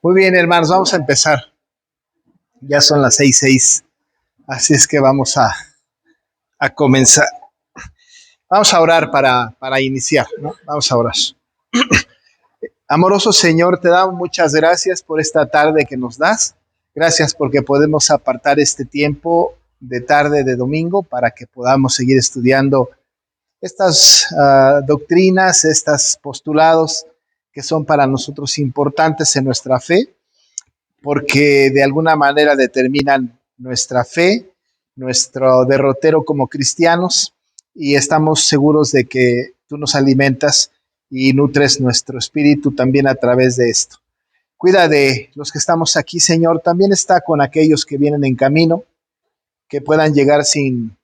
Muy bien, hermanos, vamos a empezar. Ya son las 6:06, así es que vamos a comenzar. Vamos a orar para iniciar, ¿no? Vamos a orar. Amoroso Señor, te damos muchas gracias por esta tarde que nos das. Gracias porque podemos apartar este tiempo de tarde de domingo para que podamos seguir estudiando estas doctrinas, estos postulados que son para nosotros importantes en nuestra fe, porque de alguna manera determinan nuestra fe, nuestro derrotero como cristianos, y estamos seguros de que tú nos alimentas y nutres nuestro espíritu también a través de esto. Cuida de los que estamos aquí, Señor. También está con aquellos que vienen en camino, que puedan llegar sin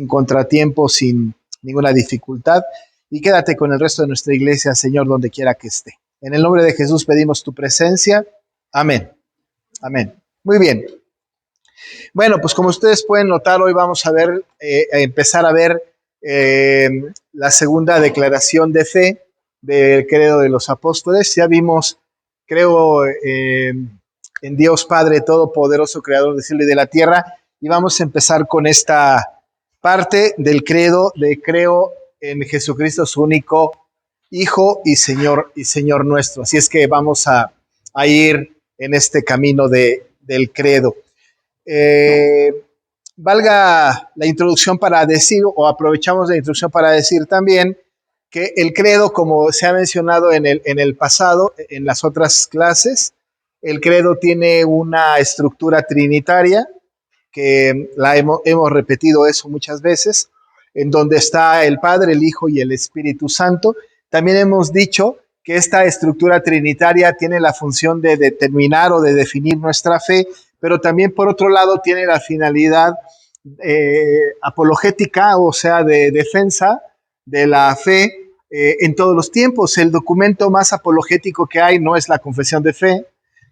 contratiempo, sin ninguna dificultad. Y quédate con el resto de nuestra iglesia, Señor, donde quiera que esté. En el nombre de Jesús pedimos tu presencia. Amén. Amén. Muy bien. Bueno, pues como ustedes pueden notar, hoy vamos a empezar a ver la segunda declaración de fe del credo de los apóstoles. Ya vimos, creo, en Dios Padre Todopoderoso, Creador del cielo y de la tierra, y vamos a empezar con esta parte del credo de creo en Jesucristo, su único Hijo y Señor nuestro. Así es que vamos a ir en este camino del credo. Valga la introducción para decir, o aprovechamos la introducción para decir también que el credo, como se ha mencionado en el pasado, en las otras clases, el credo tiene una estructura trinitaria, que hemos repetido eso muchas veces, en donde está el Padre, el Hijo y el Espíritu Santo. También hemos dicho que esta estructura trinitaria tiene la función de determinar o de definir nuestra fe, pero también por otro lado tiene la finalidad apologética, o sea, de defensa de la fe en todos los tiempos. El documento más apologético que hay no es la confesión de fe,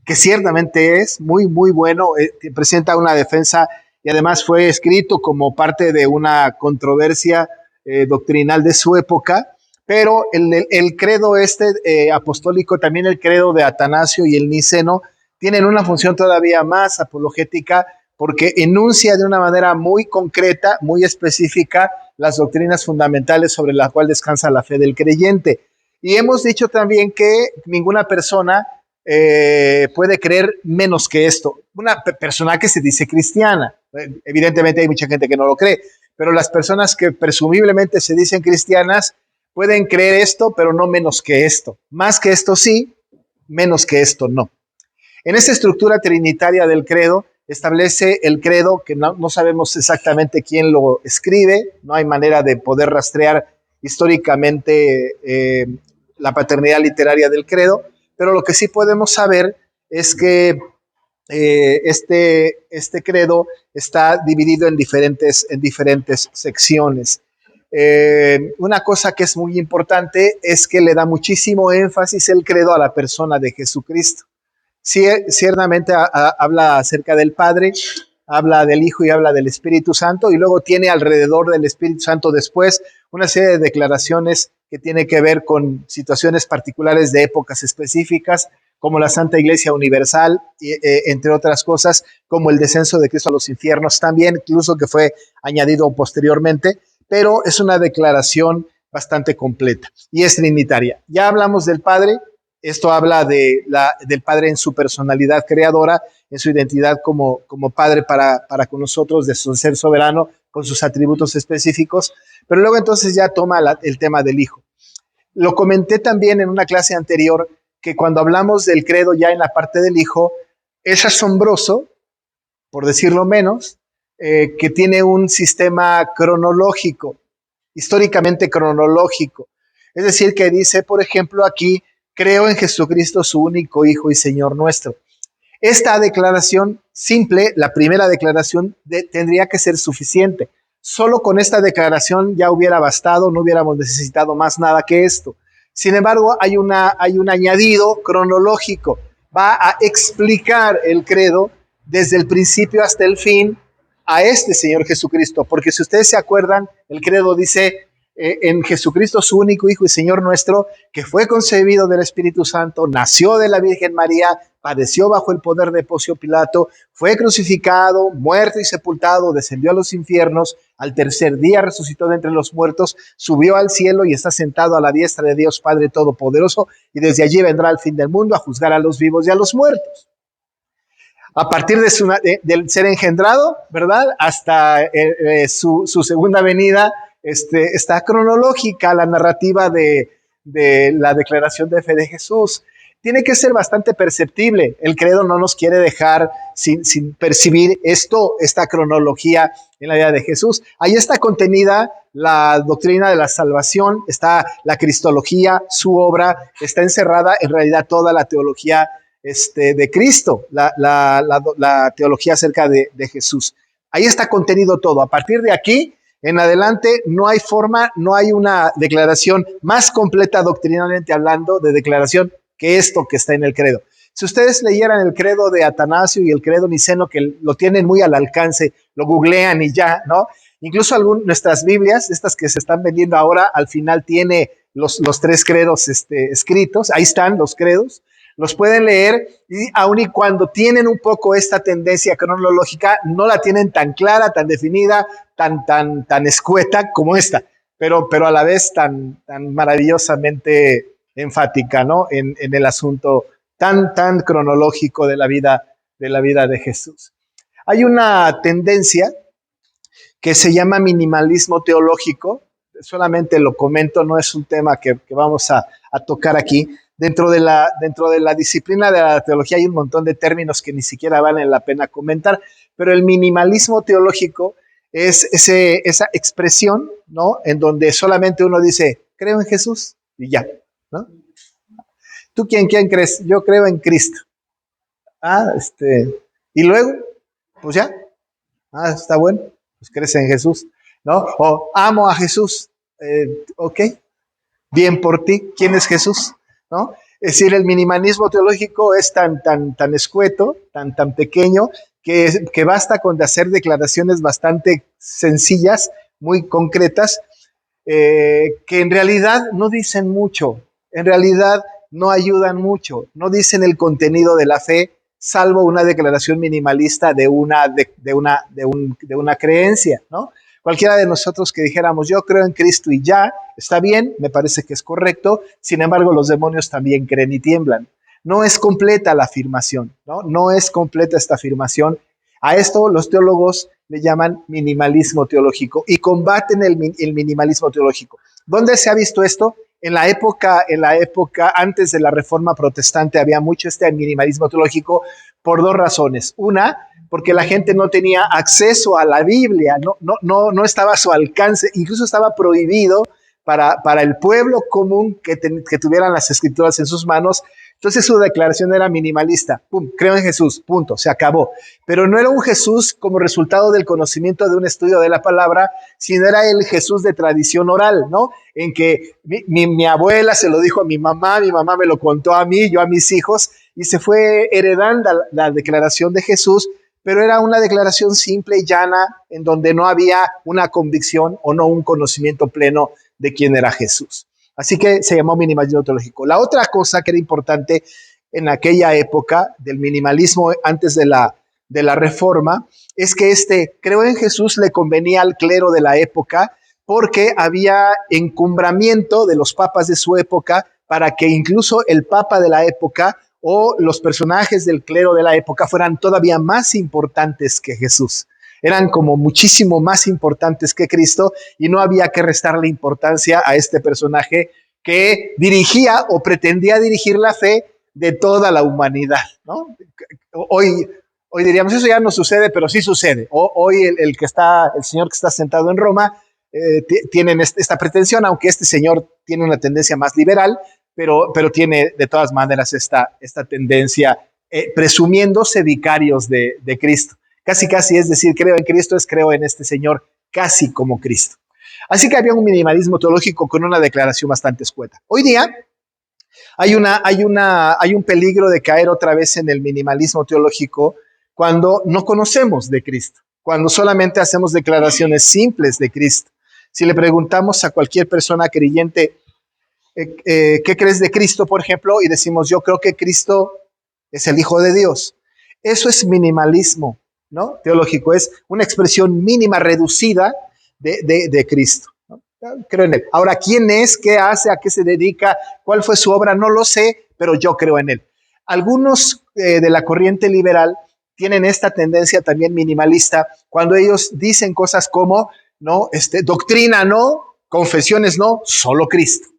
que ciertamente es muy, muy bueno, presenta una defensa y además fue escrito como parte de una controversia doctrinal de su época. Pero el credo apostólico, también el credo de Atanasio y el Niceno, tienen una función todavía más apologética porque enuncia de una manera muy concreta, muy específica, las doctrinas fundamentales sobre las cuales descansa la fe del creyente. Y hemos dicho también que ninguna persona puede creer menos que esto. Una persona que se dice cristiana, evidentemente hay mucha gente que no lo cree, pero las personas que presumiblemente se dicen cristianas pueden creer esto, pero no menos que esto. Más que esto sí, menos que esto no. En esta estructura trinitaria del credo, establece el credo que no sabemos exactamente quién lo escribe, no hay manera de poder rastrear históricamente la paternidad literaria del credo, pero lo que sí podemos saber es que este credo está dividido en diferentes secciones. Una cosa que es muy importante es que le da muchísimo énfasis el credo a la persona de Jesucristo. Ciertamente habla acerca del Padre, habla del Hijo y habla del Espíritu Santo, y luego tiene alrededor del Espíritu Santo después una serie de declaraciones que tiene que ver con situaciones particulares de épocas específicas, como la Santa Iglesia Universal, entre otras cosas, como el descenso de Cristo a los infiernos también, incluso que fue añadido posteriormente, pero es una declaración bastante completa y es trinitaria. Ya hablamos del Padre. Esto habla del Padre en su personalidad creadora, en su identidad como Padre para con nosotros, de su ser soberano, con sus atributos específicos, pero luego entonces ya toma el tema del Hijo. Lo comenté también en una clase anterior, que cuando hablamos del credo ya en la parte del Hijo, es asombroso, por decirlo menos, que tiene un sistema cronológico, históricamente cronológico. Es decir, que dice, por ejemplo, aquí, creo en Jesucristo, su único Hijo y Señor nuestro. Esta declaración simple, la primera declaración, tendría que ser suficiente. Solo con esta declaración ya hubiera bastado, no hubiéramos necesitado más nada que esto. Sin embargo, hay un añadido cronológico. Va a explicar el credo desde el principio hasta el fin a este Señor Jesucristo. Porque si ustedes se acuerdan, el credo dice, en Jesucristo, su único Hijo y Señor nuestro, que fue concebido del Espíritu Santo, nació de la Virgen María, padeció bajo el poder de Poncio Pilato, fue crucificado, muerto y sepultado, descendió a los infiernos, al tercer día resucitó de entre los muertos, subió al cielo y está sentado a la diestra de Dios Padre Todopoderoso, y desde allí vendrá al fin del mundo a juzgar a los vivos y a los muertos. A partir del ser engendrado, ¿verdad? Hasta su segunda venida, está cronológica la narrativa de la declaración de fe de Jesús. Tiene que ser bastante perceptible. El credo no nos quiere dejar sin percibir esta cronología en la vida de Jesús. Ahí está contenida la doctrina de la salvación, está la cristología, su obra, está encerrada en realidad toda la teología de Cristo, la teología acerca de Jesús. Ahí está contenido todo. A partir de aquí en adelante no hay forma, no hay una declaración más completa doctrinalmente hablando de declaración que esto que está en el credo. Si ustedes leyeran el credo de Atanasio y el credo niceno, que lo tienen muy al alcance, lo googlean y ya, ¿no? Incluso nuestras Biblias, estas que se están vendiendo ahora, al final tiene los tres credos escritos, ahí están los credos, los pueden leer y aun y cuando tienen un poco esta tendencia cronológica, no la tienen tan clara, tan definida, tan escueta como esta, pero a la vez tan maravillosamente enfática, ¿no? En el asunto tan cronológico de la vida de Jesús. Hay una tendencia que se llama minimalismo teológico, solamente lo comento, no es un tema que vamos a tocar aquí. Dentro de la disciplina de la teología hay un montón de términos que ni siquiera valen la pena comentar, pero el minimalismo teológico es esa expresión, ¿no? En donde solamente uno dice, creo en Jesús y ya, ¿no? ¿Tú quién crees? Yo creo en Cristo. Y luego, pues ya, está bueno, pues crees en Jesús, ¿no? O amo a Jesús, ok, bien por ti, ¿quién es Jesús? ¿No? Es decir, el minimalismo teológico es tan escueto, tan pequeño, que basta con hacer declaraciones bastante sencillas, muy concretas, que en realidad no dicen mucho, en realidad no ayudan mucho, no dicen el contenido de la fe, salvo una declaración minimalista de una creencia, ¿no? Cualquiera de nosotros que dijéramos, yo creo en Cristo y ya, está bien, me parece que es correcto, sin embargo los demonios también creen y tiemblan. No es completa la afirmación, ¿no? No es completa esta afirmación. A esto los teólogos le llaman minimalismo teológico y combaten el minimalismo teológico. ¿Dónde se ha visto esto? En la época antes de la Reforma Protestante había mucho minimalismo teológico por dos razones. Una, porque la gente no tenía acceso a la Biblia, no estaba a su alcance, incluso estaba prohibido para el pueblo común que tuvieran las escrituras en sus manos. Entonces su declaración era minimalista, pum, creo en Jesús, punto, se acabó. Pero no era un Jesús como resultado del conocimiento de un estudio de la palabra, sino era el Jesús de tradición oral, ¿no? En que mi abuela se lo dijo a mi mamá me lo contó a mí, yo a mis hijos, y se fue heredando la declaración de Jesús, pero era una declaración simple y llana, en donde no había una convicción o no un conocimiento pleno de quién era Jesús. Así que se llamó minimalismo teológico. La otra cosa que era importante en aquella época del minimalismo antes de la Reforma es que creo en Jesús le convenía al clero de la época porque había encumbramiento de los papas de su época para que incluso el papa de la época o los personajes del clero de la época fueran todavía más importantes que Jesús. Eran como muchísimo más importantes que Cristo y no había que restarle importancia a este personaje que dirigía o pretendía dirigir la fe de toda la humanidad, ¿no? Hoy diríamos, eso ya no sucede, pero sí sucede. Hoy el señor que está sentado en Roma tienen esta pretensión, aunque este señor tiene una tendencia más liberal, pero tiene de todas maneras esta tendencia, presumiéndose vicarios de Cristo. Casi, es decir, creo en Cristo, creo en este Señor casi como Cristo. Así que había un minimalismo teológico con una declaración bastante escueta. Hoy día hay un peligro de caer otra vez en el minimalismo teológico cuando no conocemos de Cristo, cuando solamente hacemos declaraciones simples de Cristo. Si le preguntamos a cualquier persona creyente, ¿qué crees de Cristo, por ejemplo? Y decimos, yo creo que Cristo es el Hijo de Dios. Eso es minimalismo, ¿no? Teológico, es una expresión mínima, reducida de Cristo, ¿no? Creo en Él. Ahora, ¿quién es? ¿Qué hace? ¿A qué se dedica? ¿Cuál fue su obra? No lo sé, pero yo creo en Él. Algunos de la corriente liberal tienen esta tendencia también minimalista cuando ellos dicen cosas como, ¿no? Doctrina no, confesiones no, solo Cristo.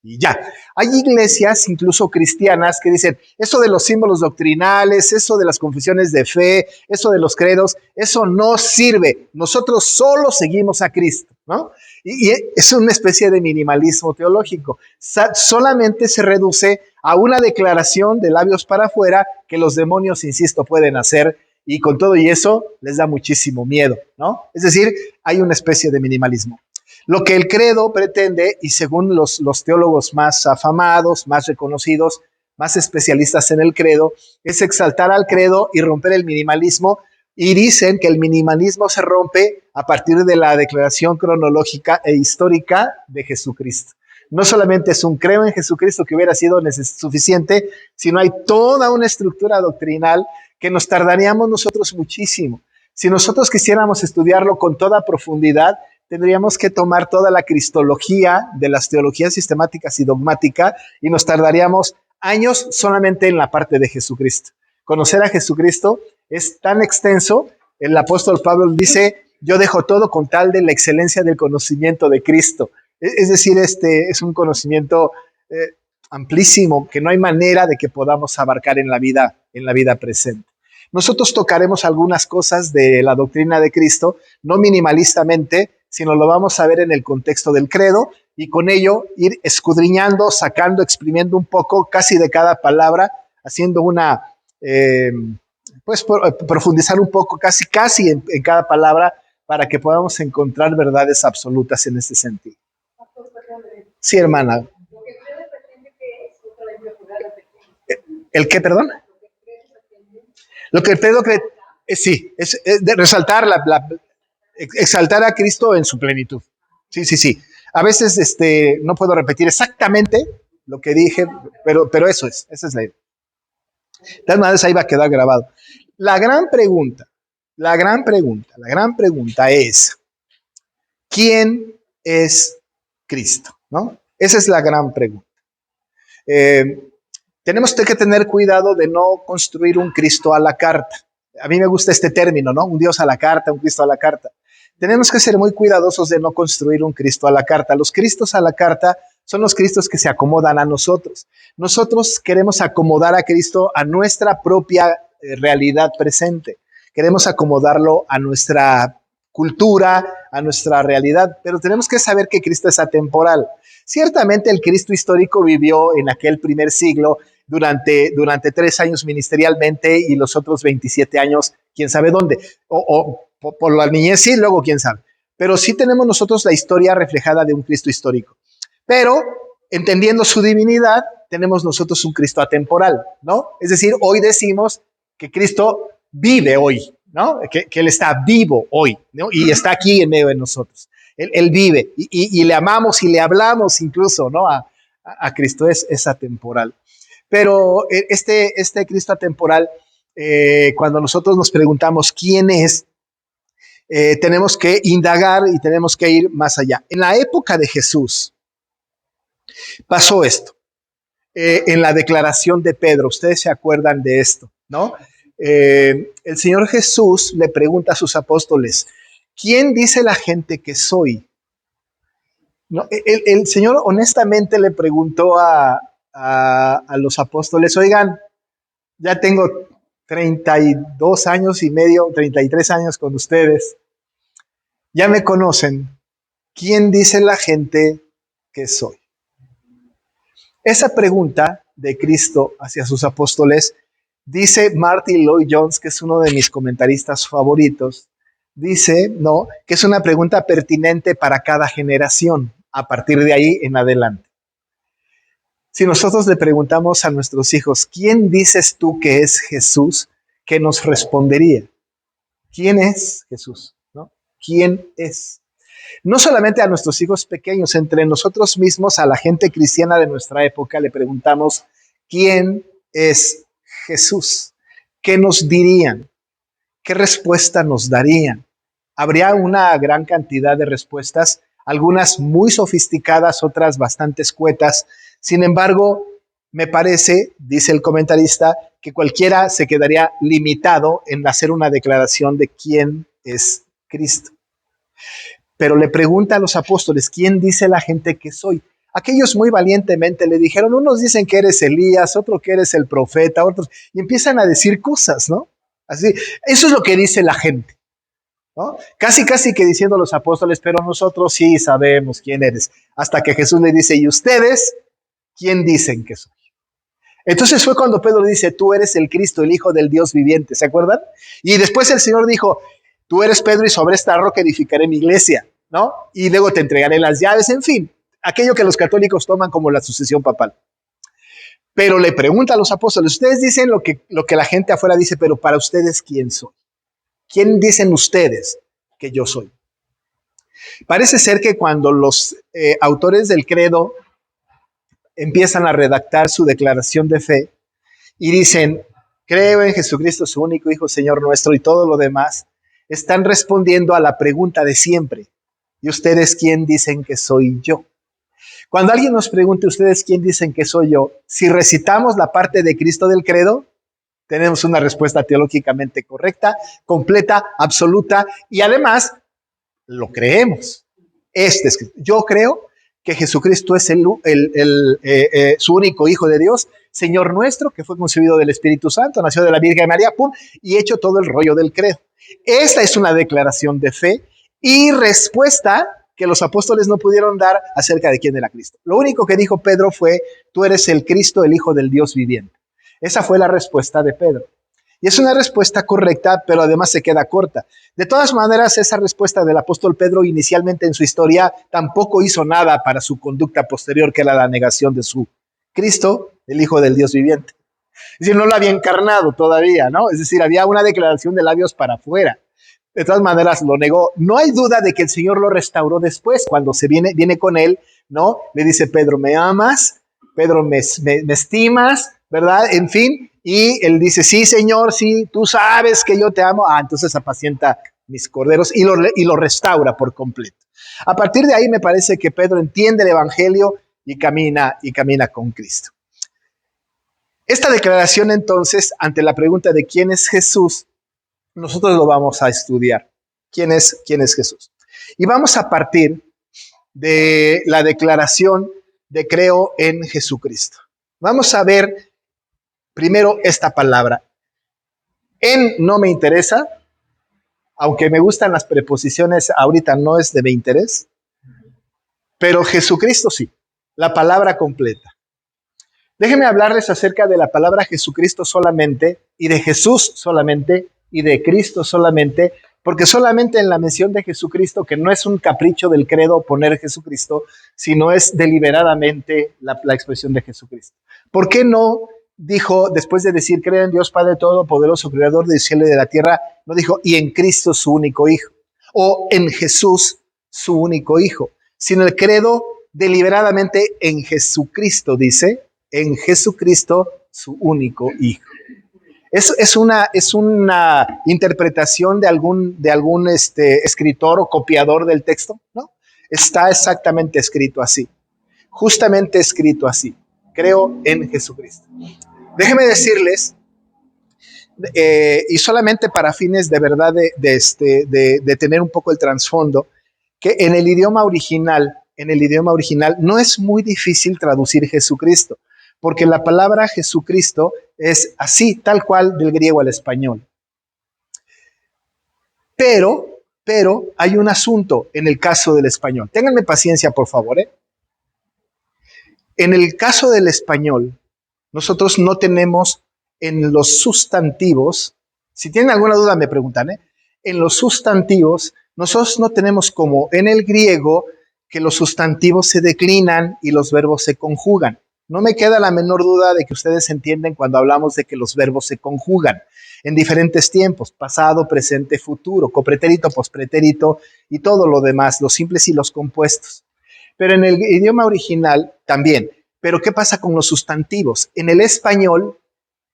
Y ya, hay iglesias, incluso cristianas, que dicen, eso de los símbolos doctrinales, eso de las confesiones de fe, eso de los credos, eso no sirve. Nosotros solo seguimos a Cristo, ¿no? Y es una especie de minimalismo teológico. Solamente se reduce a una declaración de labios para afuera que los demonios, insisto, pueden hacer, y con todo y eso les da muchísimo miedo, ¿no? Es decir, hay una especie de minimalismo. Lo que el credo pretende, y según los teólogos más afamados, más reconocidos, más especialistas en el credo, es exaltar al credo y romper el minimalismo, y dicen que el minimalismo se rompe a partir de la declaración cronológica e histórica de Jesucristo. No solamente es un creo en Jesucristo que hubiera sido suficiente, sino hay toda una estructura doctrinal que nos tardaríamos nosotros muchísimo. Si nosotros quisiéramos estudiarlo con toda profundidad, tendríamos que tomar toda la cristología de las teologías sistemáticas y dogmática y nos tardaríamos años solamente en la parte de Jesucristo. Conocer a Jesucristo es tan extenso, el apóstol Pablo dice, yo dejo todo con tal de la excelencia del conocimiento de Cristo. Es decir, es un conocimiento amplísimo que no hay manera de que podamos abarcar en la vida presente. Nosotros tocaremos algunas cosas de la doctrina de Cristo, no minimalistamente, sino lo vamos a ver en el contexto del credo y con ello ir escudriñando, sacando, exprimiendo un poco casi de cada palabra, haciendo profundizar un poco casi en cada palabra para que podamos encontrar verdades absolutas en este sentido. Sí, hermana. ¿El qué, perdón? Lo que el credo cree, sí, es de resaltar exaltar a Cristo en su plenitud. Sí. A veces no puedo repetir exactamente lo que dije, pero esa es la idea. De todas maneras, ahí va a quedar grabado. La gran pregunta es, ¿quién es Cristo? ¿No? Esa es la gran pregunta. Tenemos que tener cuidado de no construir un Cristo a la carta. A mí me gusta este término, ¿no? Un Dios a la carta, un Cristo a la carta. Tenemos que ser muy cuidadosos de no construir un Cristo a la carta. Los Cristos a la carta son los Cristos que se acomodan a nosotros. Nosotros queremos acomodar a Cristo a nuestra propia realidad presente. Queremos acomodarlo a nuestra cultura, a nuestra realidad, pero tenemos que saber que Cristo es atemporal. Ciertamente el Cristo histórico vivió en aquel primer siglo durante 3 años ministerialmente y los otros 27 años, quién sabe dónde, o por la niñez sí, luego quién sabe. Pero sí tenemos nosotros la historia reflejada de un Cristo histórico. Pero, entendiendo su divinidad, tenemos nosotros un Cristo atemporal, ¿no? Es decir, hoy decimos que Cristo vive hoy, ¿no? Que Él está vivo hoy, ¿no? Y está aquí en medio de nosotros. Él vive y le amamos y le hablamos incluso, ¿no? A Cristo es atemporal. Pero este Cristo atemporal, cuando nosotros nos preguntamos quién es, tenemos que indagar y tenemos que ir más allá. En la época de Jesús pasó esto. En la declaración de Pedro, ustedes se acuerdan de esto, ¿no? El Señor Jesús le pregunta a sus apóstoles, ¿quién dice la gente que soy? ¿No? El Señor honestamente le preguntó a los apóstoles, oigan, ya tengo 32 años y medio, 33 años con ustedes, ya me conocen, ¿quién dice la gente que soy? Esa pregunta de Cristo hacia sus apóstoles, dice Martin Lloyd-Jones, que es uno de mis comentaristas favoritos, dice, ¿no?, que es una pregunta pertinente para cada generación, a partir de ahí en adelante. Si nosotros le preguntamos a nuestros hijos, ¿quién dices tú que es Jesús?, ¿qué nos respondería? ¿Quién es Jesús? ¿No? ¿Quién es? No solamente a nuestros hijos pequeños, entre nosotros mismos, a la gente cristiana de nuestra época, le preguntamos, ¿quién es Jesús? ¿Qué nos dirían? ¿Qué respuesta nos darían? Habría una gran cantidad de respuestas, algunas muy sofisticadas, otras bastante escuetas. Sin embargo, me parece, dice el comentarista, que cualquiera se quedaría limitado en hacer una declaración de quién es Cristo. Pero le pregunta a los apóstoles, ¿quién dice la gente que soy? Aquellos muy valientemente le dijeron, unos dicen que eres Elías, otros que eres el profeta, otros, y empiezan a decir cosas, ¿no? Así, eso es lo que dice la gente, ¿no? Casi que diciendo a los apóstoles, pero nosotros sí sabemos quién eres. Hasta que Jesús le dice, ¿y ustedes quién dicen que soy? Entonces fue cuando Pedro le dice, tú eres el Cristo, el Hijo del Dios viviente, ¿se acuerdan? Y después el Señor dijo, tú eres Pedro y sobre esta roca edificaré mi iglesia, ¿no? Y luego te entregaré las llaves, en fin, aquello que los católicos toman como la sucesión papal. Pero le pregunta a los apóstoles, ustedes dicen lo que la gente afuera dice, pero para ustedes, ¿quién soy? ¿Quién dicen ustedes que yo soy? Parece ser que cuando los autores del credo empiezan a redactar su declaración de fe y dicen, creo en Jesucristo, su único Hijo, Señor nuestro, y todo lo demás, están respondiendo a la pregunta de siempre. ¿Y ustedes quién dicen que soy yo? Cuando alguien nos pregunte, ¿ustedes quién dicen que soy yo? Si recitamos la parte de Cristo del credo, tenemos una respuesta teológicamente correcta, completa, absoluta, y además lo creemos. Yo creo que Jesucristo es su único Hijo de Dios, Señor nuestro, que fue concebido del Espíritu Santo, nació de la Virgen María, pum, y hecho todo el rollo del credo. Esta es una declaración de fe y respuesta que los apóstoles no pudieron dar acerca de quién era Cristo. Lo único que dijo Pedro fue, tú eres el Cristo, el Hijo del Dios viviente. Esa fue la respuesta de Pedro. Y es una respuesta correcta, pero además se queda corta. De todas maneras, esa respuesta del apóstol Pedro inicialmente en su historia tampoco hizo nada para su conducta posterior, que era la negación de su Cristo, el Hijo del Dios viviente. Es decir, no lo había encarnado todavía, ¿no? Es decir, había una declaración de labios para afuera. De todas maneras, lo negó. No hay duda de que el Señor lo restauró después, cuando viene con él, ¿no? Le dice, Pedro, ¿me amas? Pedro, ¿me estimas? ¿Verdad? En fin, y él dice, sí, Señor, sí, tú sabes que yo te amo. Entonces apacienta mis corderos y lo restaura por completo. A partir de ahí me parece que Pedro entiende el Evangelio y camina con Cristo. Esta declaración entonces, ante la pregunta de quién es Jesús, nosotros lo vamos a estudiar. ¿Quién es Jesús? Y vamos a partir de la declaración de creo en Jesucristo. Vamos a ver primero esta palabra. En no me interesa, aunque me gustan las preposiciones, ahorita no es de mi interés, pero Jesucristo sí, la palabra completa. Déjenme hablarles acerca de la palabra Jesucristo solamente, y de Jesús solamente, y de Cristo solamente, porque solamente en la mención de Jesucristo, que no es un capricho del credo poner Jesucristo, sino es deliberadamente la expresión de Jesucristo. ¿Por qué no dijo, después de decir, creo en Dios Padre Todopoderoso, Creador del cielo y de la tierra, no dijo, y en Cristo su único Hijo, o en Jesús su único Hijo, sino el credo deliberadamente en Jesucristo, dice, en Jesucristo su único Hijo. Es una interpretación de algún escritor o copiador del texto, ¿no? Está exactamente escrito así, justamente escrito así. Creo en Jesucristo. Déjenme decirles, y solamente para fines de verdad de tener un poco el trasfondo, que en el idioma original no es muy difícil traducir Jesucristo, porque la palabra Jesucristo es así, tal cual, del griego al español. Pero hay un asunto en el caso del español. Ténganme paciencia, por favor. En el caso del español, nosotros no tenemos en los sustantivos, si tienen alguna duda me preguntan, en los sustantivos, nosotros no tenemos como en el griego que los sustantivos se declinan y los verbos se conjugan. No me queda la menor duda de que ustedes entienden cuando hablamos de que los verbos se conjugan. en diferentes tiempos, pasado, presente, futuro, copretérito, pospretérito y todo lo demás, los simples y los compuestos. Pero en el idioma original también. Pero ¿qué pasa con los sustantivos? En el español,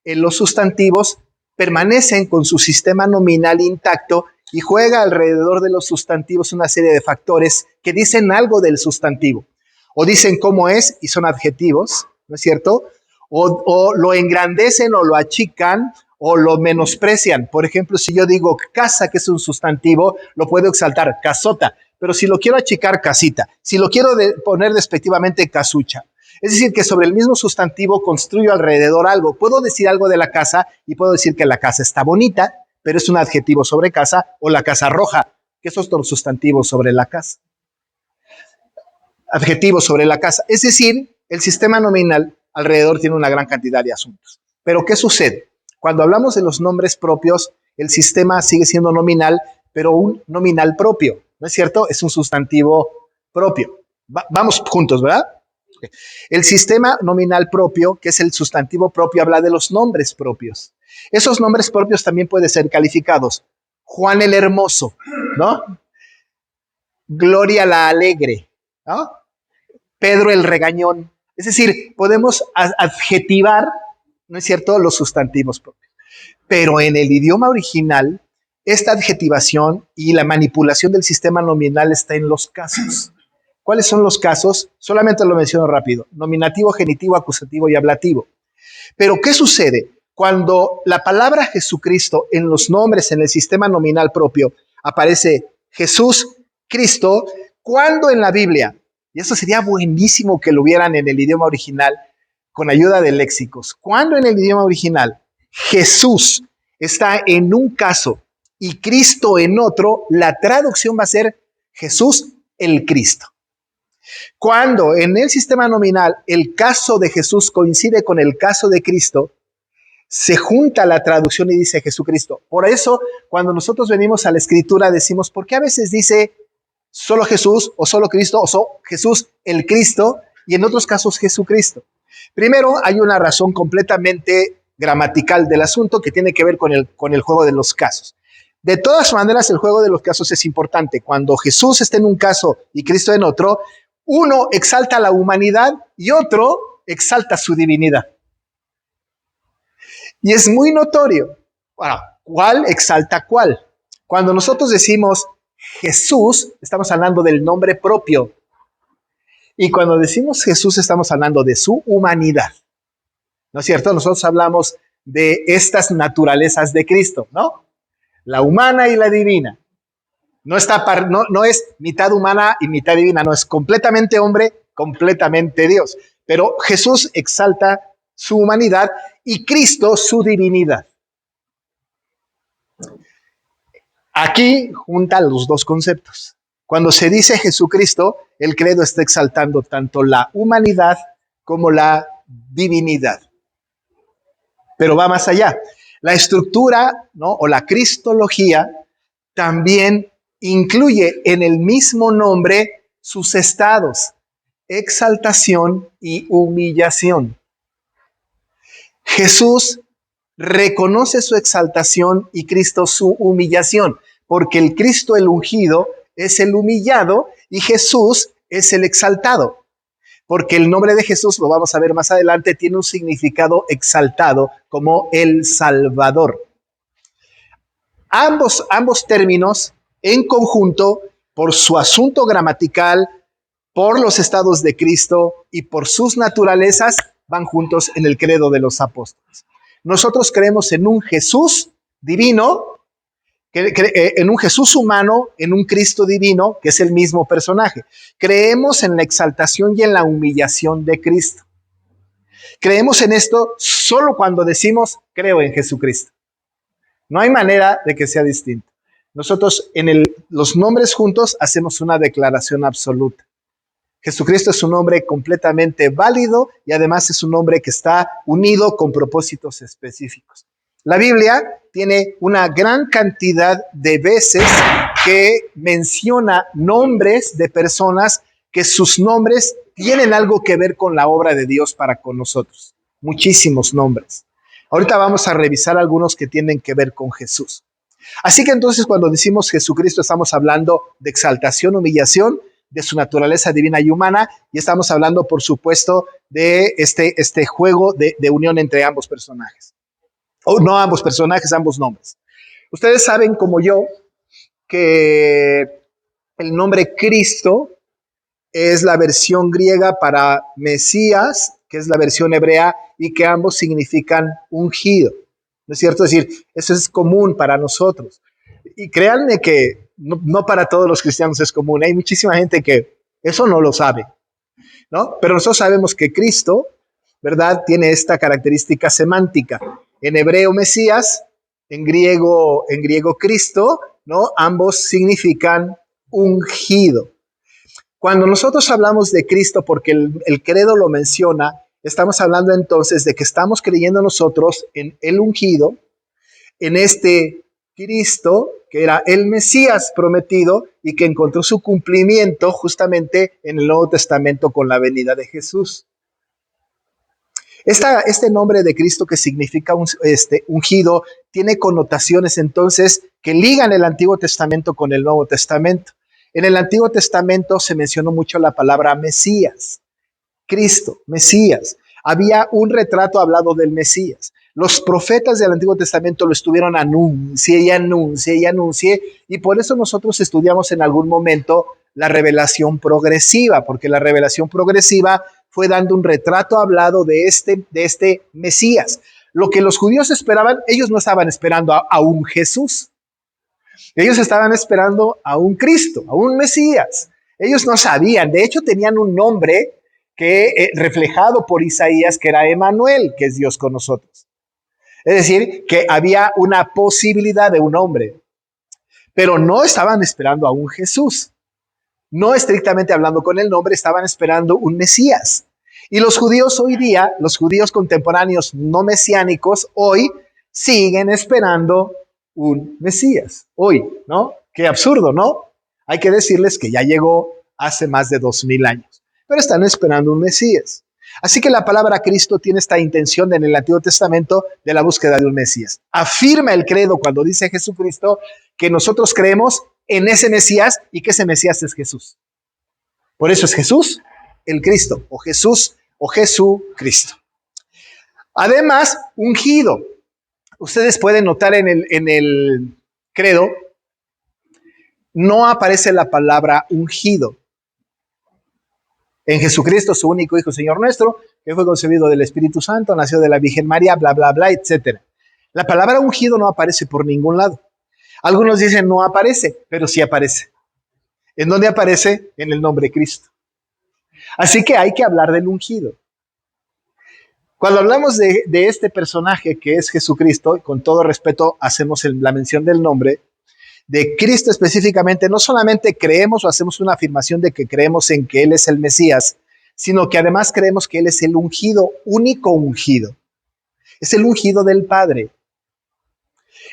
los sustantivos permanecen con su sistema nominal intacto y juega alrededor de los sustantivos una serie de factores que dicen algo del sustantivo. O dicen cómo es y son adjetivos, ¿no es cierto? O lo engrandecen o lo achican o lo menosprecian. Por ejemplo, si yo digo casa, que es un sustantivo, lo puedo exaltar, casota. Pero si lo quiero achicar, casita. Si lo quiero poner despectivamente, casucha. Es decir, que sobre el mismo sustantivo construyo alrededor algo. Puedo decir algo de la casa y puedo decir que la casa está bonita, pero es un adjetivo sobre casa, o la casa roja, que esos son sustantivos sobre la casa. Adjetivos sobre la casa. Es decir, el sistema nominal alrededor tiene una gran cantidad de asuntos. Pero ¿qué sucede? Cuando hablamos de los nombres propios, el sistema sigue siendo nominal, pero un nominal propio, ¿no es cierto? Es un sustantivo propio. Vamos juntos, ¿verdad? El sistema nominal propio, que es el sustantivo propio, habla de los nombres propios. Esos nombres propios también pueden ser calificados. Juan el Hermoso, ¿no? Gloria la Alegre, ¿no? Pedro el Regañón. Es decir, podemos adjetivar, ¿no es cierto?, los sustantivos propios. Pero en el idioma original, esta adjetivación y la manipulación del sistema nominal está en los casos. ¿Cuáles son los casos? Solamente lo menciono rápido. Nominativo, genitivo, acusativo y ablativo. Pero ¿qué sucede? Cuando la palabra Jesucristo en los nombres, en el sistema nominal propio, aparece Jesús, Cristo, ¿cuándo en la Biblia? Y eso sería buenísimo que lo vieran en el idioma original con ayuda de léxicos. ¿Cuándo en el idioma original Jesús está en un caso y Cristo en otro? La traducción va a ser Jesús el Cristo. Cuando en el sistema nominal el caso de Jesús coincide con el caso de Cristo, se junta la traducción y dice Jesucristo. Por eso, cuando nosotros venimos a la Escritura, decimos, ¿por qué a veces dice solo Jesús o solo Cristo o solo Jesús el Cristo y en otros casos Jesucristo? Primero, hay una razón completamente gramatical del asunto que tiene que ver con el juego de los casos. De todas maneras, el juego de los casos es importante. Cuando Jesús está en un caso y Cristo en otro, uno exalta la humanidad y otro exalta su divinidad. Y es muy notorio. Bueno, ¿cuál exalta cuál? Cuando nosotros decimos Jesús, estamos hablando del nombre propio. Y cuando decimos Jesús, estamos hablando de su humanidad. ¿No es cierto? Nosotros hablamos de estas naturalezas de Cristo, ¿no? La humana y la divina. No es mitad humana y mitad divina, no, es completamente hombre, completamente Dios. Pero Jesús exalta su humanidad y Cristo su divinidad. Aquí juntan los dos conceptos. Cuando se dice Jesucristo, el credo está exaltando tanto la humanidad como la divinidad. Pero va más allá. La estructura, ¿no?, o la cristología también incluye en el mismo nombre sus estados, exaltación y humillación. Jesús reconoce su exaltación y Cristo su humillación, porque el Cristo el ungido es el humillado y Jesús es el exaltado, porque el nombre de Jesús, lo vamos a ver más adelante, tiene un significado exaltado como el Salvador. Ambos términos en conjunto, por su asunto gramatical, por los estados de Cristo y por sus naturalezas, van juntos en el credo de los apóstoles. Nosotros creemos en un Jesús divino, en un Jesús humano, en un Cristo divino, que es el mismo personaje. Creemos en la exaltación y en la humillación de Cristo. Creemos en esto solo cuando decimos, creo en Jesucristo. No hay manera de que sea distinto. Nosotros en los nombres juntos hacemos una declaración absoluta. Jesucristo es un nombre completamente válido y además es un nombre que está unido con propósitos específicos. La Biblia tiene una gran cantidad de veces que menciona nombres de personas que sus nombres tienen algo que ver con la obra de Dios para con nosotros. Muchísimos nombres. Ahorita vamos a revisar algunos que tienen que ver con Jesús. Así que entonces cuando decimos Jesucristo estamos hablando de exaltación, humillación, de su naturaleza divina y humana, y estamos hablando, por supuesto, de este juego de unión entre ambos personajes. O no ambos personajes, ambos nombres. Ustedes saben como yo que el nombre Cristo es la versión griega para Mesías, que es la versión hebrea, y que ambos significan ungido. ¿No es cierto? Es decir, eso es común para nosotros. Y créanme que no para todos los cristianos es común. Hay muchísima gente que eso no lo sabe, ¿no? Pero nosotros sabemos que Cristo, ¿verdad?, tiene esta característica semántica. En hebreo Mesías, en griego Cristo, ¿no? Ambos significan ungido. Cuando nosotros hablamos de Cristo, porque el credo lo menciona, estamos hablando entonces de que estamos creyendo nosotros en el ungido, en este Cristo, que era el Mesías prometido y que encontró su cumplimiento justamente en el Nuevo Testamento con la venida de Jesús. Este nombre de Cristo que significa ungido tiene connotaciones entonces que ligan el Antiguo Testamento con el Nuevo Testamento. En el Antiguo Testamento se mencionó mucho la palabra Mesías, Cristo, Mesías. Había un retrato hablado del Mesías. Los profetas del Antiguo Testamento lo estuvieron anuncie, y por eso nosotros estudiamos en algún momento la revelación progresiva, porque la revelación progresiva fue dando un retrato hablado de este Mesías. Lo que los judíos esperaban, ellos no estaban esperando a un Jesús. Ellos estaban esperando a un Cristo, a un Mesías. Ellos no sabían, de hecho tenían un nombre que reflejado por Isaías, que era Emanuel, que es Dios con nosotros. Es decir, que había una posibilidad de un hombre, pero no estaban esperando a un Jesús. No estrictamente hablando con el nombre, estaban esperando un Mesías. Y los judíos hoy día, los judíos contemporáneos no mesiánicos, hoy siguen esperando un Mesías. Hoy, ¿no? Qué absurdo, ¿no? Hay que decirles que ya llegó hace más de 2000 años, pero están esperando un Mesías. Así que la palabra Cristo tiene esta intención en el Antiguo Testamento de la búsqueda de un Mesías. Afirma el credo cuando dice Jesucristo que nosotros creemos en ese Mesías y que ese Mesías es Jesús. Por eso es Jesús, el Cristo, o Jesús, o Jesucristo. Además, ungido. Ustedes pueden notar en el credo, no aparece la palabra ungido. En Jesucristo, su único Hijo, Señor nuestro, que fue concebido del Espíritu Santo, nació de la Virgen María, bla, bla, bla, etc. La palabra ungido no aparece por ningún lado. Algunos dicen no aparece, pero sí aparece. ¿En dónde aparece? En el nombre de Cristo. Así que hay que hablar del ungido. Cuando hablamos de este personaje que es Jesucristo, con todo respeto hacemos la mención del nombre, de Cristo específicamente, no solamente creemos o hacemos una afirmación de que creemos en que Él es el Mesías, sino que además creemos que Él es el ungido, único ungido. Es el ungido del Padre.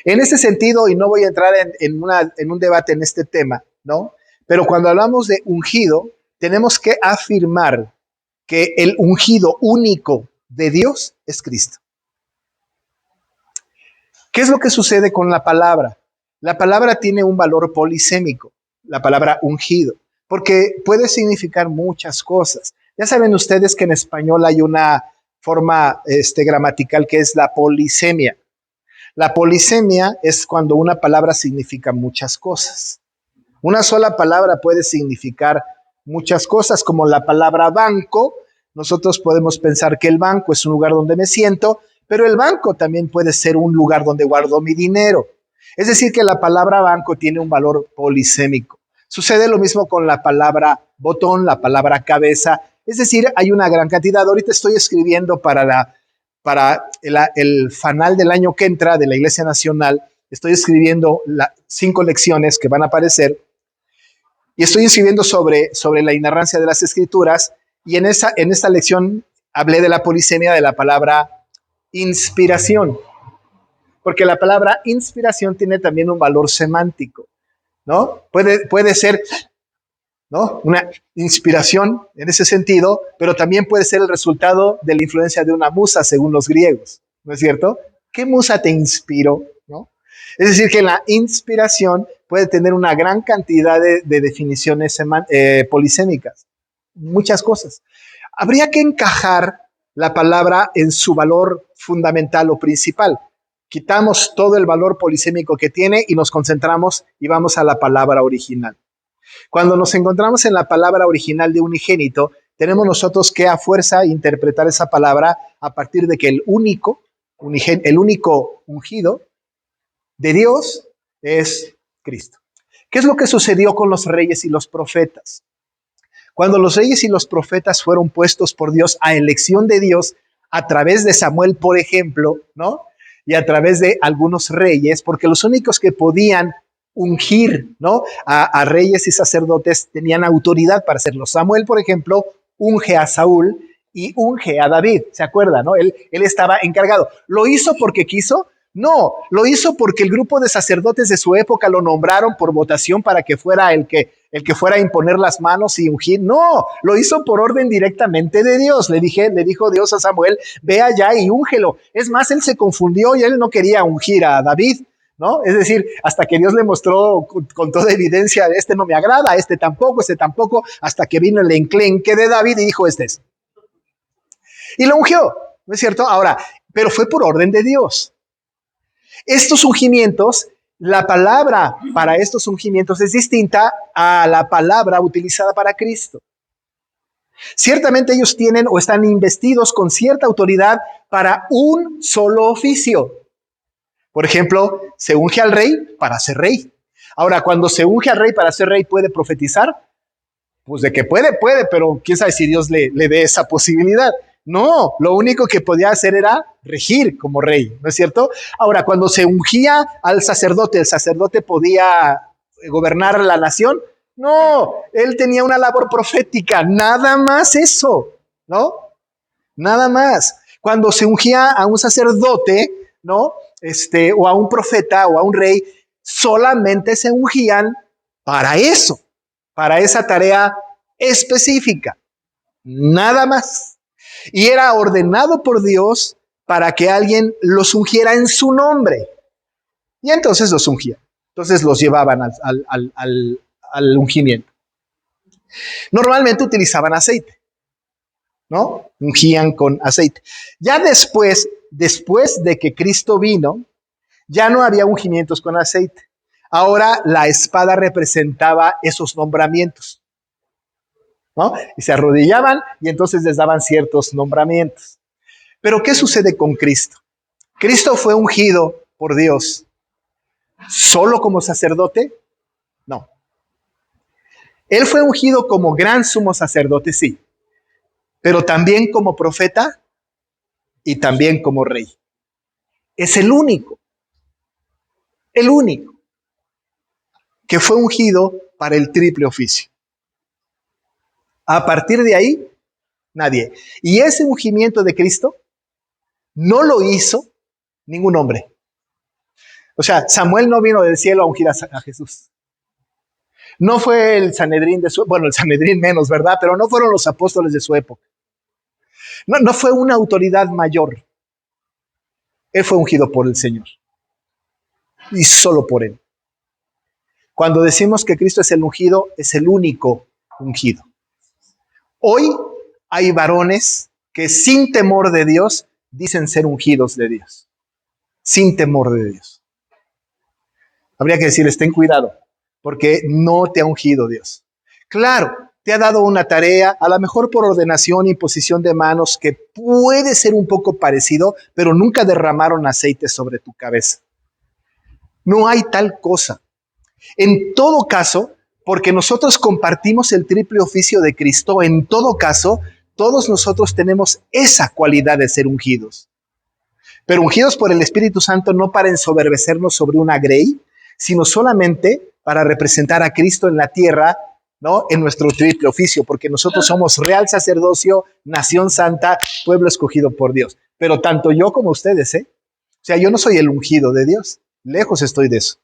En ese sentido, y no voy a entrar en un debate en este tema, ¿no? Pero cuando hablamos de ungido, tenemos que afirmar que el ungido único de Dios es Cristo. ¿Qué es lo que sucede con la palabra? La palabra tiene un valor polisémico, la palabra ungido, porque puede significar muchas cosas. Ya saben ustedes que en español hay una forma gramatical que es la polisemia. La polisemia es cuando una palabra significa muchas cosas. Una sola palabra puede significar muchas cosas, como la palabra banco. Nosotros podemos pensar que el banco es un lugar donde me siento, pero el banco también puede ser un lugar donde guardo mi dinero. Es decir, que la palabra banco tiene un valor polisémico. Sucede lo mismo con la palabra botón, la palabra cabeza. Es decir, hay una gran cantidad. Ahorita estoy escribiendo para el fanal del año que entra de la Iglesia Nacional. Estoy escribiendo 5 lecciones que van a aparecer y estoy escribiendo sobre la inerrancia de las Escrituras, y en esta lección hablé de la polisemia de la palabra inspiración, porque la palabra inspiración tiene también un valor semántico, ¿no? Puede ser, ¿no?, una inspiración en ese sentido, pero también puede ser el resultado de la influencia de una musa, según los griegos. ¿no es cierto? ¿Qué musa te inspiró? ¿No? Es decir, que la inspiración puede tener una gran cantidad de definiciones polisémicas, muchas cosas. Habría que encajar la palabra en su valor fundamental o principal. Quitamos todo el valor polisémico que tiene y nos concentramos y vamos a la palabra original. Cuando nos encontramos en la palabra original de unigénito, tenemos nosotros que a fuerza interpretar esa palabra a partir de que el único ungido de Dios es Cristo. ¿Qué es lo que sucedió con los reyes y los profetas? Cuando los reyes y los profetas fueron puestos por Dios a elección de Dios a través de Samuel, por ejemplo, ¿no? Y a través de algunos reyes, porque los únicos que podían ungir, ¿no? a reyes y sacerdotes tenían autoridad para hacerlo. Samuel, por ejemplo, unge a Saúl y unge a David, ¿se acuerda, no? Él estaba encargado. ¿Lo hizo porque quiso? No, lo hizo porque el grupo de sacerdotes de su época lo nombraron por votación para que fuera el que fuera a imponer las manos y ungir. No, lo hizo por orden directamente de Dios. Le dijo Dios a Samuel, ve allá y úngelo. Es más, él se confundió y él no quería ungir a David, ¿no? Es decir, hasta que Dios le mostró con toda evidencia, este no me agrada, este tampoco, hasta que vino el enclenque de David y dijo, este es. Y lo ungió, ¿no es cierto? Ahora, pero fue por orden de Dios. Estos ungimientos, la palabra para estos ungimientos es distinta a la palabra utilizada para Cristo. Ciertamente ellos tienen o están investidos con cierta autoridad para un solo oficio. Por ejemplo, se unge al rey para ser rey. Ahora, cuando se unge al rey para ser rey, ¿puede profetizar? Pues de que puede, pero quién sabe si Dios le dé esa posibilidad. No, lo único que podía hacer era regir como rey, ¿no es cierto? Ahora, cuando se ungía al sacerdote, ¿el sacerdote podía gobernar la nación? No, él tenía una labor profética, nada más eso, ¿no? Nada más. Cuando se ungía a un sacerdote, ¿no? O a un profeta o a un rey, solamente se ungían para eso, para esa tarea específica, nada más. Y era ordenado por Dios para que alguien los ungiera en su nombre. Y entonces los ungían. Entonces los llevaban al ungimiento. Normalmente utilizaban aceite, ¿no? Ungían con aceite. Ya después de que Cristo vino, ya no había ungimientos con aceite. Ahora la espada representaba esos nombramientos, ¿no? Y se arrodillaban y entonces les daban ciertos nombramientos. Pero ¿qué sucede con Cristo? ¿Cristo fue ungido por Dios solo como sacerdote? No. Él fue ungido como gran sumo sacerdote, sí, pero también como profeta y también como rey. Es el único que fue ungido para el triple oficio. A partir de ahí, nadie. Y ese ungimiento de Cristo no lo hizo ningún hombre. O sea, Samuel no vino del cielo a ungir a Jesús. No fue el Sanedrín el Sanedrín menos, ¿verdad? Pero no fueron los apóstoles de su época. No fue una autoridad mayor. Él fue ungido por el Señor. Y solo por Él. Cuando decimos que Cristo es el ungido, es el único ungido. Hoy hay varones que sin temor de Dios dicen ser ungidos de Dios. Sin temor de Dios. Habría que decirles, ten cuidado, porque no te ha ungido Dios. Claro, te ha dado una tarea, a lo mejor por ordenación y imposición de manos, que puede ser un poco parecido, pero nunca derramaron aceite sobre tu cabeza. No hay tal cosa. En todo caso, porque nosotros compartimos el triple oficio de Cristo, en todo caso, todos nosotros tenemos esa cualidad de ser ungidos. Pero ungidos por el Espíritu Santo no para ensoberbecernos sobre una grey, sino solamente para representar a Cristo en la tierra, ¿no? En nuestro triple oficio, porque nosotros somos real sacerdocio, nación santa, pueblo escogido por Dios. Pero tanto yo como ustedes, O sea, yo no soy el ungido de Dios, lejos estoy de eso.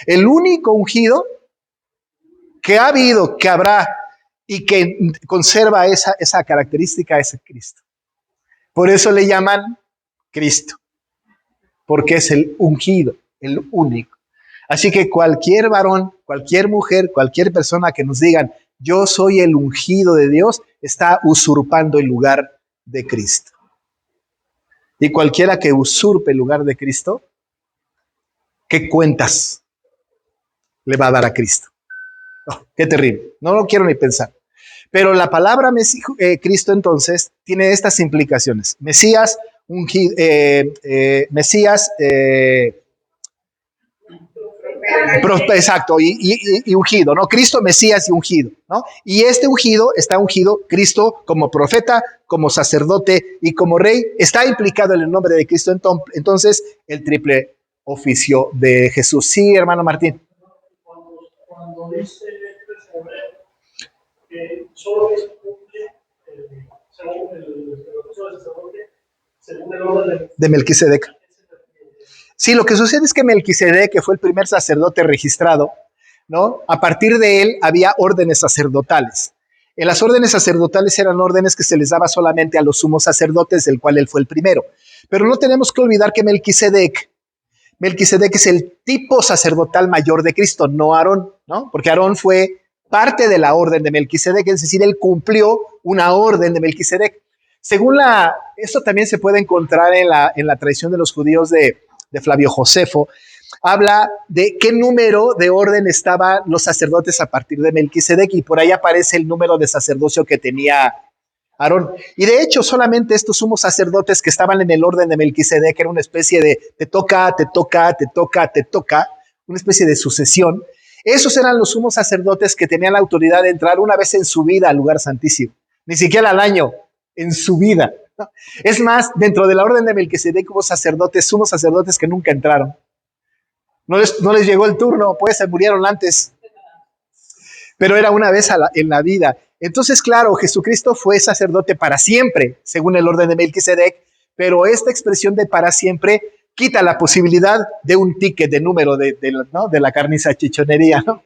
El único ungido que ha habido, que habrá y que conserva esa característica es Cristo. Por eso le llaman Cristo. porque es el ungido, el único. Así que cualquier varón, cualquier mujer, cualquier persona que nos digan, yo soy el ungido de Dios, está usurpando el lugar de Cristo. Y cualquiera que usurpe el lugar de Cristo, ¿qué cuentas le va a dar a Cristo? Oh, qué terrible, no lo quiero ni pensar. Pero la palabra Cristo entonces tiene estas implicaciones. Mesías, Mesías, exacto, y ungido, ¿no? Cristo, Mesías y ungido, ¿no? Y este ungido está ungido, Cristo como profeta, como sacerdote y como rey, está implicado en el nombre de Cristo, entonces el triple oficio de Jesús. Sí, hermano Martín. Cuando dice que solo es según el orden de Melquisedec. Sí, lo que sucede es que Melquisedec, que fue el primer sacerdote registrado, ¿no? A partir de él había órdenes sacerdotales. En las órdenes sacerdotales eran órdenes que se les daba solamente a los sumos sacerdotes, del cual él fue el primero. Pero no tenemos que olvidar que Melquisedec es el tipo sacerdotal mayor de Cristo, no Aarón, ¿no? Porque Aarón fue parte de la orden de Melquisedec, es decir, él cumplió una orden de Melquisedec. Según esto también se puede encontrar en la tradición de los judíos de Flavio Josefo, habla de qué número de orden estaban los sacerdotes a partir de Melquisedec, y por ahí aparece el número de sacerdocio que tenía Aarón. Y de hecho, solamente estos sumos sacerdotes que estaban en el orden de Melquisedec, era una especie de te toca, una especie de sucesión. Esos eran los sumos sacerdotes que tenían la autoridad de entrar una vez en su vida al lugar santísimo, ni siquiera al año, en su vida. Es más, dentro de la orden de Melquisedec hubo sacerdotes, sumos sacerdotes que nunca entraron. No les llegó el turno, pues se murieron antes. Pero era una vez en la vida. Entonces, claro, Jesucristo fue sacerdote para siempre, según el orden de Melquisedec, pero esta expresión de para siempre quita la posibilidad de un ticket de número ¿no? de la carniza chichonería, ¿no?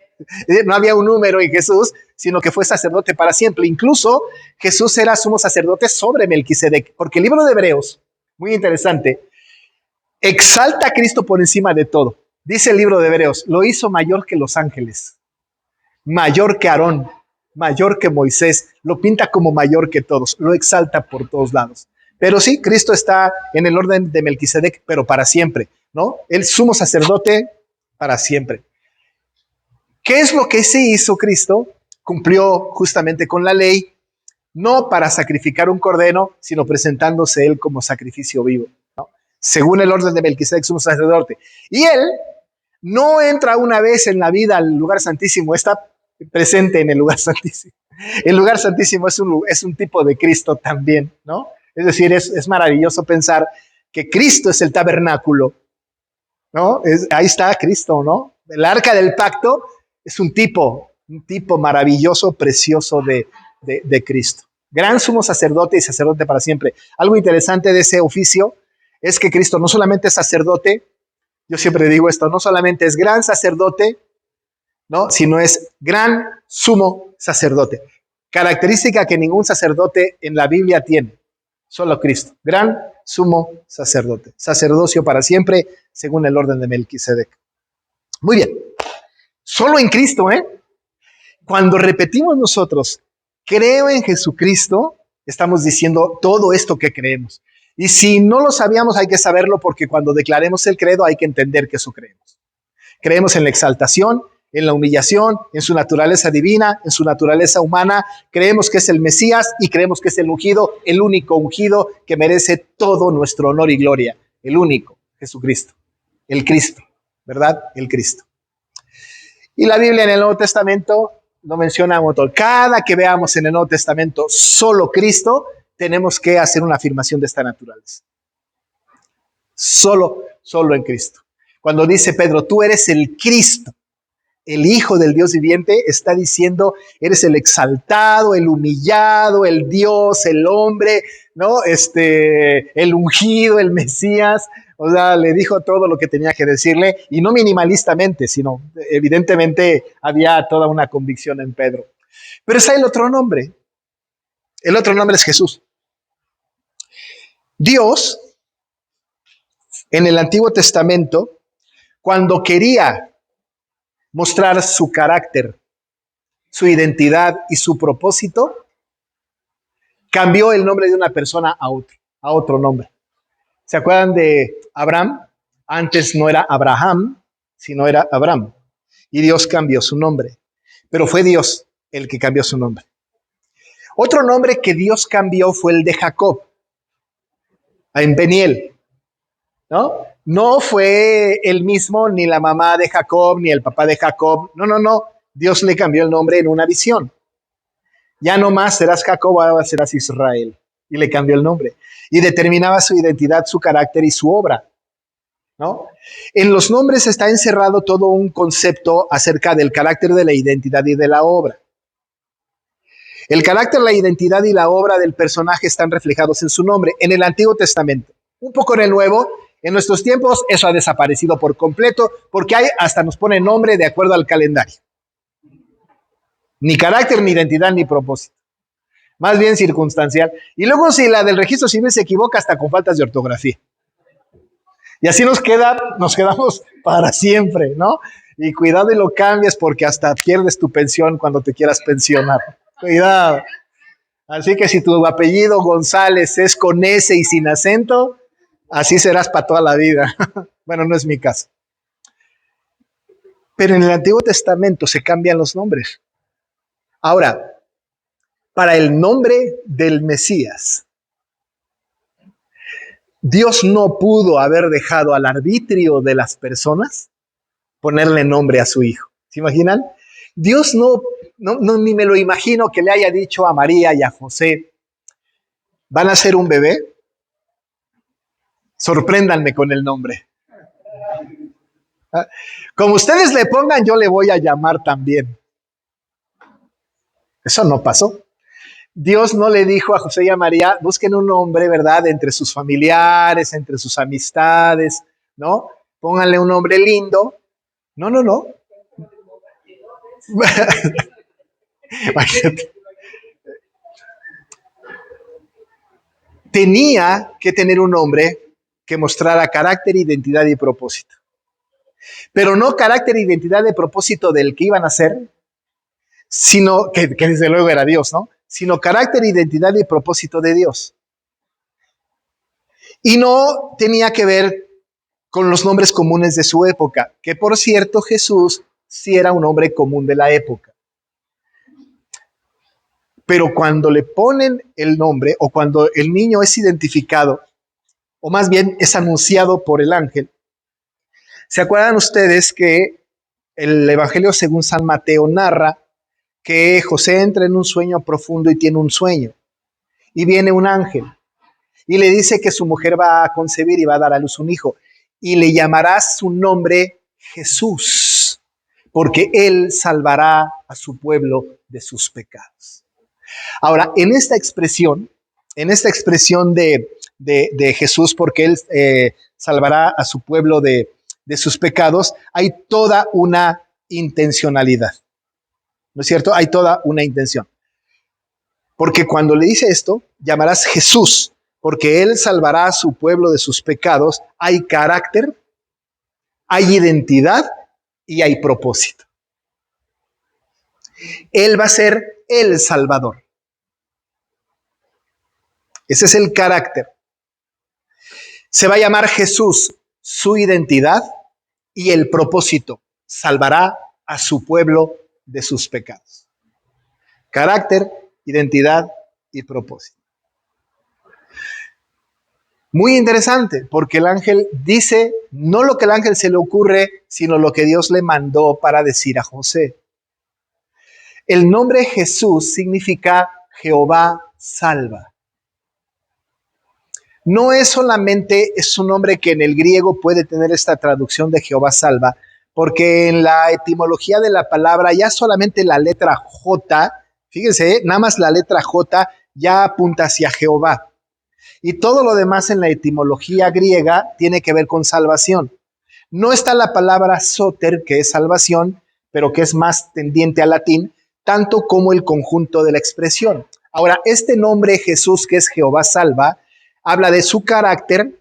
No había un número en Jesús, sino que fue sacerdote para siempre. Incluso Jesús era sumo sacerdote sobre Melquisedec, porque el libro de Hebreos, muy interesante, exalta a Cristo por encima de todo. Dice el libro de Hebreos, lo hizo mayor que los ángeles, mayor que Aarón, mayor que Moisés, lo pinta como mayor que todos, lo exalta por todos lados. Pero sí, Cristo está en el orden de Melquisedec, pero para siempre, ¿no? El sumo sacerdote para siempre. ¿Qué es lo que sí hizo Cristo? Cumplió justamente con la ley, no para sacrificar un cordero, sino presentándose él como sacrificio vivo, ¿no? Según el orden de Melquisedec, sumo sacerdote. Y él no entra una vez en la vida al lugar santísimo, está presente en el lugar santísimo. El lugar santísimo es un tipo de Cristo también, ¿no? Es decir, es maravilloso pensar que Cristo es el tabernáculo, ¿no? Ahí está Cristo, ¿no? El arca del pacto es un tipo maravilloso, precioso de Cristo. Gran sumo sacerdote y sacerdote para siempre. Algo interesante de ese oficio es que Cristo no solamente es sacerdote, yo siempre digo esto, no solamente es gran sacerdote, ¿no? Sino es gran sumo sacerdote. Característica que ningún sacerdote en la Biblia tiene, solo Cristo. Gran sumo sacerdote. Sacerdocio para siempre, según el orden de Melquisedec. Muy bien. Solo en Cristo, ¿eh? Cuando repetimos nosotros, creo en Jesucristo, estamos diciendo todo esto que creemos. Y si no lo sabíamos, hay que saberlo, porque cuando declaremos el credo hay que entender que eso creemos. Creemos en la exaltación, en la humillación, en su naturaleza divina, en su naturaleza humana. Creemos que es el Mesías y creemos que es el ungido, el único ungido que merece todo nuestro honor y gloria. El único, Jesucristo. El Cristo, ¿verdad? El Cristo. Y la Biblia en el Nuevo Testamento lo menciona un montón. Cada que veamos en el Nuevo Testamento solo Cristo, tenemos que hacer una afirmación de esta naturaleza. Solo en Cristo. Cuando dice Pedro, tú eres el Cristo, el Hijo del Dios viviente, está diciendo, eres el exaltado, el humillado, el Dios, el hombre, ¿no? El ungido, el Mesías. O sea, le dijo todo lo que tenía que decirle, y no minimalistamente, sino evidentemente había toda una convicción en Pedro. Pero está el otro nombre. El otro nombre es Jesús. Dios en el Antiguo Testamento, cuando quería mostrar su carácter, su identidad y su propósito, cambió el nombre de una persona a otro nombre. ¿Se acuerdan de Abraham? Antes no era Abraham, sino era Abraham. Y Dios cambió su nombre. Pero fue Dios el que cambió su nombre. Otro nombre que Dios cambió fue el de Jacob, en Peniel, ¿no? No fue el mismo, ni la mamá de Jacob, ni el papá de Jacob. No. Dios le cambió el nombre en una visión. Ya no más serás Jacob, ahora serás Israel. Y le cambió el nombre. Y determinaba su identidad, su carácter y su obra, ¿no? En los nombres está encerrado todo un concepto acerca del carácter, de la identidad y de la obra. El carácter, la identidad y la obra del personaje están reflejados en su nombre en el Antiguo Testamento. Un poco en el Nuevo. En nuestros tiempos eso ha desaparecido por completo, porque hay hasta nos pone nombre de acuerdo al calendario. Ni carácter, ni identidad, ni propósito. Más bien circunstancial. Y luego si la del registro civil se equivoca, hasta con faltas de ortografía. Y así nos quedamos para siempre, ¿no? Y cuidado y lo cambies, porque hasta pierdes tu pensión cuando te quieras pensionar. Cuidado. Así que si tu apellido González es con S y sin acento, así serás para toda la vida. Bueno, no es mi caso. Pero en el Antiguo Testamento se cambian los nombres. Ahora, para el nombre del Mesías, Dios no pudo haber dejado al arbitrio de las personas ponerle nombre a su hijo. ¿Se imaginan? Dios no, ni me lo imagino que le haya dicho a María y a José, ¿van a ser un bebé? Sorpréndanme con el nombre. Como ustedes le pongan, yo le voy a llamar también. Eso no pasó. Dios no le dijo a José y a María, busquen un nombre, ¿verdad? Entre sus familiares, entre sus amistades, ¿no? Pónganle un nombre lindo. No. Tenía que tener un nombre que mostrara carácter, identidad y propósito. Pero no carácter, identidad y propósito del que iban a ser, sino que desde luego era Dios, ¿no? Sino carácter, identidad y propósito de Dios. Y no tenía que ver con los nombres comunes de su época, que por cierto Jesús sí era un hombre común de la época. Pero cuando le ponen el nombre o cuando el niño es identificado, o más bien es anunciado por el ángel, ¿se acuerdan ustedes que el Evangelio según San Mateo narra que José entra en un sueño profundo y tiene un sueño? Y viene un ángel y le dice que su mujer va a concebir y va a dar a luz un hijo. Y le llamará su nombre Jesús, porque él salvará a su pueblo de sus pecados. Ahora, en esta expresión de Jesús, porque él salvará a su pueblo de sus pecados, hay toda una intencionalidad. ¿No es cierto? Hay toda una intención. Porque cuando le dice esto, llamarás Jesús, porque él salvará a su pueblo de sus pecados, hay carácter, hay identidad y hay propósito. Él va a ser el Salvador. Ese es el carácter. Se va a llamar Jesús, su identidad y el propósito. Salvará a su pueblo de sus pecados. Carácter, identidad y propósito. Muy interesante, porque el ángel dice no lo que al ángel se le ocurre, sino lo que Dios le mandó para decir a José. El nombre Jesús significa Jehová salva. No es solamente, es un nombre que en el griego puede tener esta traducción de Jehová salva, porque en la etimología de la palabra ya solamente la letra J, fíjense, nada más la letra J ya apunta hacia Jehová. Y todo lo demás en la etimología griega tiene que ver con salvación. No está la palabra soter, que es salvación, pero que es más tendiente al latín, tanto como el conjunto de la expresión. Ahora, este nombre Jesús, que es Jehová salva, habla de su carácter,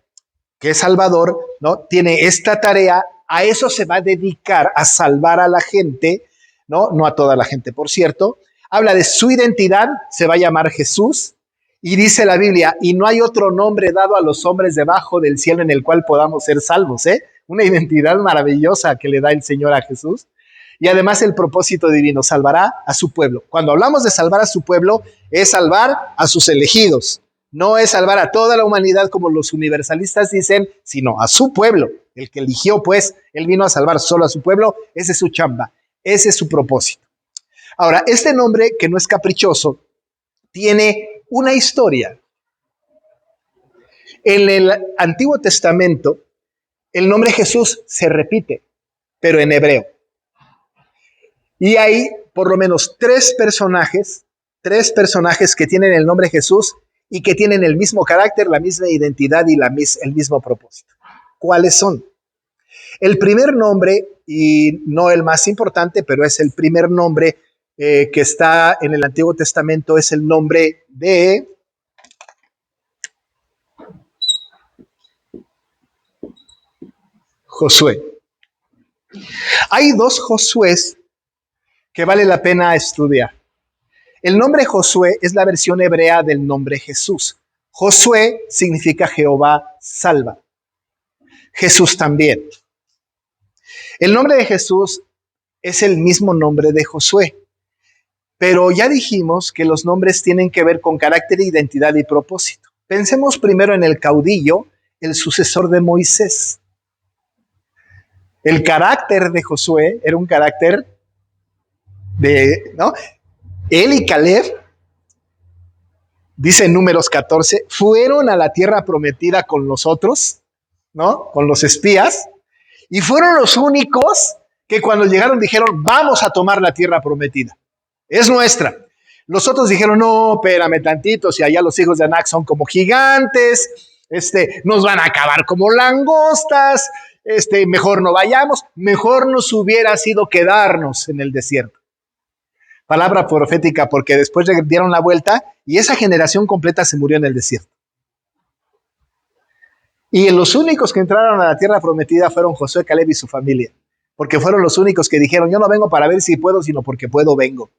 que es Salvador, ¿no? Tiene esta tarea, a eso se va a dedicar, a salvar a la gente, ¿no? No a toda la gente, por cierto. Habla de su identidad, se va a llamar Jesús, y dice la Biblia, y no hay otro nombre dado a los hombres debajo del cielo en el cual podamos ser salvos, ¿eh? Una identidad maravillosa que le da el Señor a Jesús. Y además el propósito divino, salvará a su pueblo. Cuando hablamos de salvar a su pueblo, es salvar a sus elegidos. No es salvar a toda la humanidad como los universalistas dicen, sino a su pueblo. El que eligió, pues, él vino a salvar solo a su pueblo. Ese es su chamba, ese es su propósito. Ahora, este nombre, que no es caprichoso, tiene una historia. En el Antiguo Testamento, el nombre Jesús se repite, pero en hebreo. Y hay por lo menos tres personajes que tienen el nombre Jesús y que tienen el mismo carácter, la misma identidad y el mismo propósito. ¿Cuáles son? El primer nombre, y no el más importante, pero es el primer nombre que está en el Antiguo Testamento, es el nombre de Josué. Hay dos Josués que vale la pena estudiar. El nombre Josué es la versión hebrea del nombre Jesús. Josué significa Jehová salva. Jesús también. El nombre de Jesús es el mismo nombre de Josué, pero ya dijimos que los nombres tienen que ver con carácter, identidad y propósito. Pensemos primero en el caudillo, el sucesor de Moisés. El carácter de Josué era un carácter ¿no? Él y Caleb, dice en Números 14, fueron a la tierra prometida con los otros, ¿no? Con los espías, y fueron los únicos que cuando llegaron dijeron, vamos a tomar la tierra prometida, es nuestra. Los otros dijeron, no, espérame tantito, si allá los hijos de Anac son como gigantes, nos van a acabar como langostas, mejor no vayamos, mejor nos hubiera sido quedarnos en el desierto. Palabra profética, porque después dieron la vuelta y esa generación completa se murió en el desierto. Y los únicos que entraron a la tierra prometida fueron Josué, Caleb y su familia, porque fueron los únicos que dijeron, yo no vengo para ver si puedo, sino porque puedo, vengo.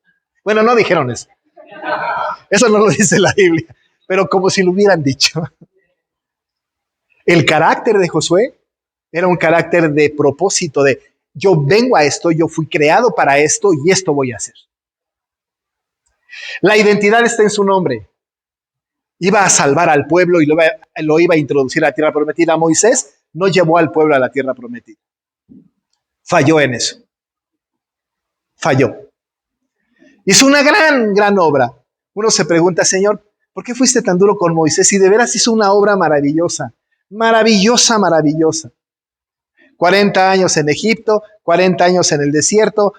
Bueno, no dijeron eso. Eso no lo dice la Biblia, pero como si lo hubieran dicho. El carácter de Josué era un carácter de propósito, de yo vengo a esto, yo fui creado para esto y esto voy a hacer. La identidad está en su nombre. Iba a salvar al pueblo y lo iba a introducir a la tierra prometida. Moisés no llevó al pueblo a la tierra prometida. Falló en eso. Falló. Hizo una gran obra. Uno se pregunta, Señor, ¿por qué fuiste tan duro con Moisés? Y de veras hizo una obra maravillosa. Maravillosa. 40 años en Egipto, 40 años en el desierto,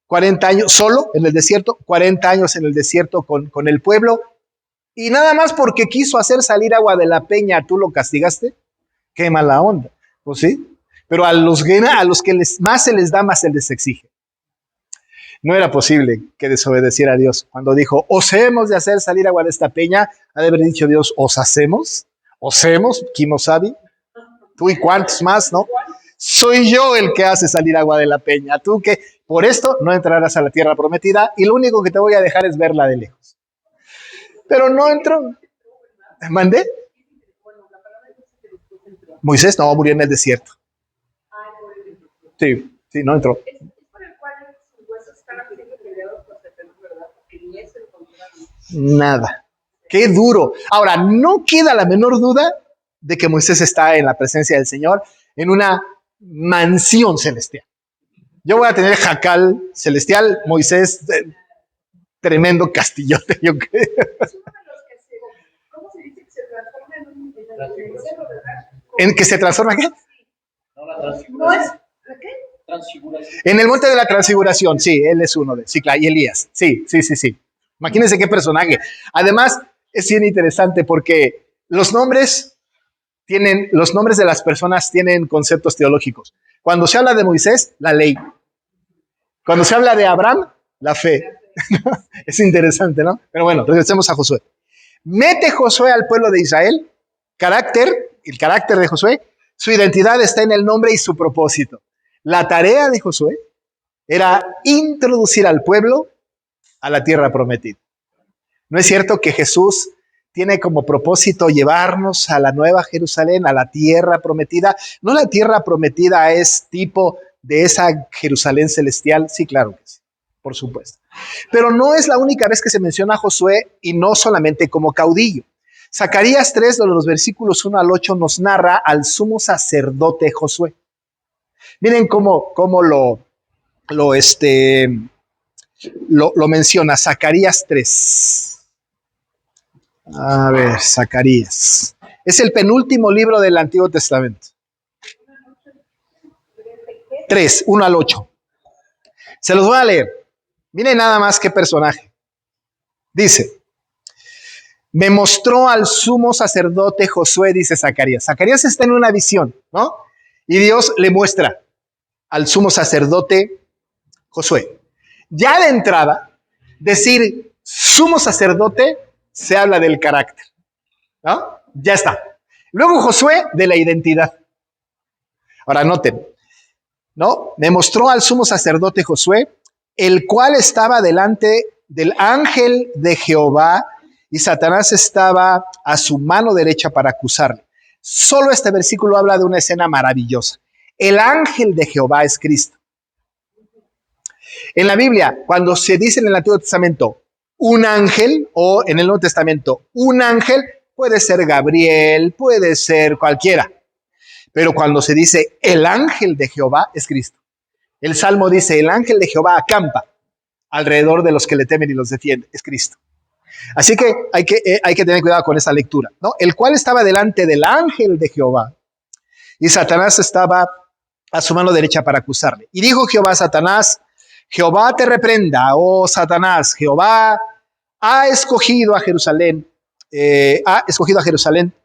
40 años solo en el desierto, 40 años en el desierto con el pueblo, y nada más porque quiso hacer salir agua de la peña, ¿tú lo castigaste? Qué mala onda. Pues sí, pero a los que más se les da, más se les exige. No era posible que desobedeciera a Dios. Cuando dijo, os hemos de hacer salir agua de esta peña, ha de haber dicho Dios, ¿os hacemos? ¿Quién sabe? Tú y cuántos más, ¿no? Soy yo el que hace salir agua de la peña. Tú que por esto no entrarás a la tierra prometida y lo único que te voy a dejar es verla de lejos. Pero no entró. ¿Mandé? Moisés no, murió en el desierto. Sí, no entró. Nada. Qué duro. Ahora, no queda la menor duda de que Moisés está en la presencia del Señor en una mansión celestial. Yo voy a tener jacal celestial, Moisés, tremendo castillote, yo creo. ¿Cómo se dice que se transforma en un cerro, verdad? ¿En que se transforma qué? No, la transfiguración. ¿No es qué? Transfiguración. En el monte de la transfiguración, sí, él es uno de, sí, claro, y Elías, sí. Imagínense qué personaje. Además, es bien interesante porque los nombres de las personas tienen conceptos teológicos. Cuando se habla de Moisés, la ley. Cuando se habla de Abraham, la fe. Es interesante, ¿no? Pero bueno, regresemos a Josué. Mete Josué al pueblo de Israel, el carácter de Josué, Su identidad está en el nombre y su propósito. La tarea de Josué era introducir al pueblo a la tierra prometida. ¿No es cierto que Jesús tiene como propósito llevarnos a la nueva Jerusalén, a la tierra prometida? ¿No la tierra prometida es tipo de esa Jerusalén celestial? Sí, claro que sí, por supuesto. Pero no es la única vez que se menciona a Josué y no solamente como caudillo. Zacarías 3, de los versículos 1 al 8, nos narra al sumo sacerdote Josué. Miren cómo lo menciona Zacarías 3. A ver, Zacarías. Es el penúltimo libro del Antiguo Testamento. 3, 1 al 8. Se los voy a leer. Miren nada más qué personaje. Dice, me mostró al sumo sacerdote Josué, dice Zacarías. Zacarías está en una visión, ¿no? Y Dios le muestra al sumo sacerdote Josué. Ya de entrada, decir sumo sacerdote se habla del carácter, ¿no? Ya está. Luego Josué de la identidad. Ahora noten, ¿no? Me mostró al sumo sacerdote Josué, el cual estaba delante del ángel de Jehová y Satanás estaba a su mano derecha para acusarle. Solo este versículo habla de una escena maravillosa. El ángel de Jehová es Cristo. En la Biblia, cuando se dice en el Antiguo Testamento un ángel, o en el Nuevo Testamento un ángel, puede ser Gabriel, puede ser cualquiera. Pero cuando se dice el ángel de Jehová, es Cristo. El Salmo dice, el ángel de Jehová acampa alrededor de los que le temen y los defiende. Es Cristo. Así que hay que tener cuidado con esa lectura, ¿no? El cual estaba delante del ángel de Jehová y Satanás estaba a su mano derecha para acusarle. Y dijo Jehová a Satanás, Jehová te reprenda, oh Satanás, Jehová ha escogido a Jerusalén,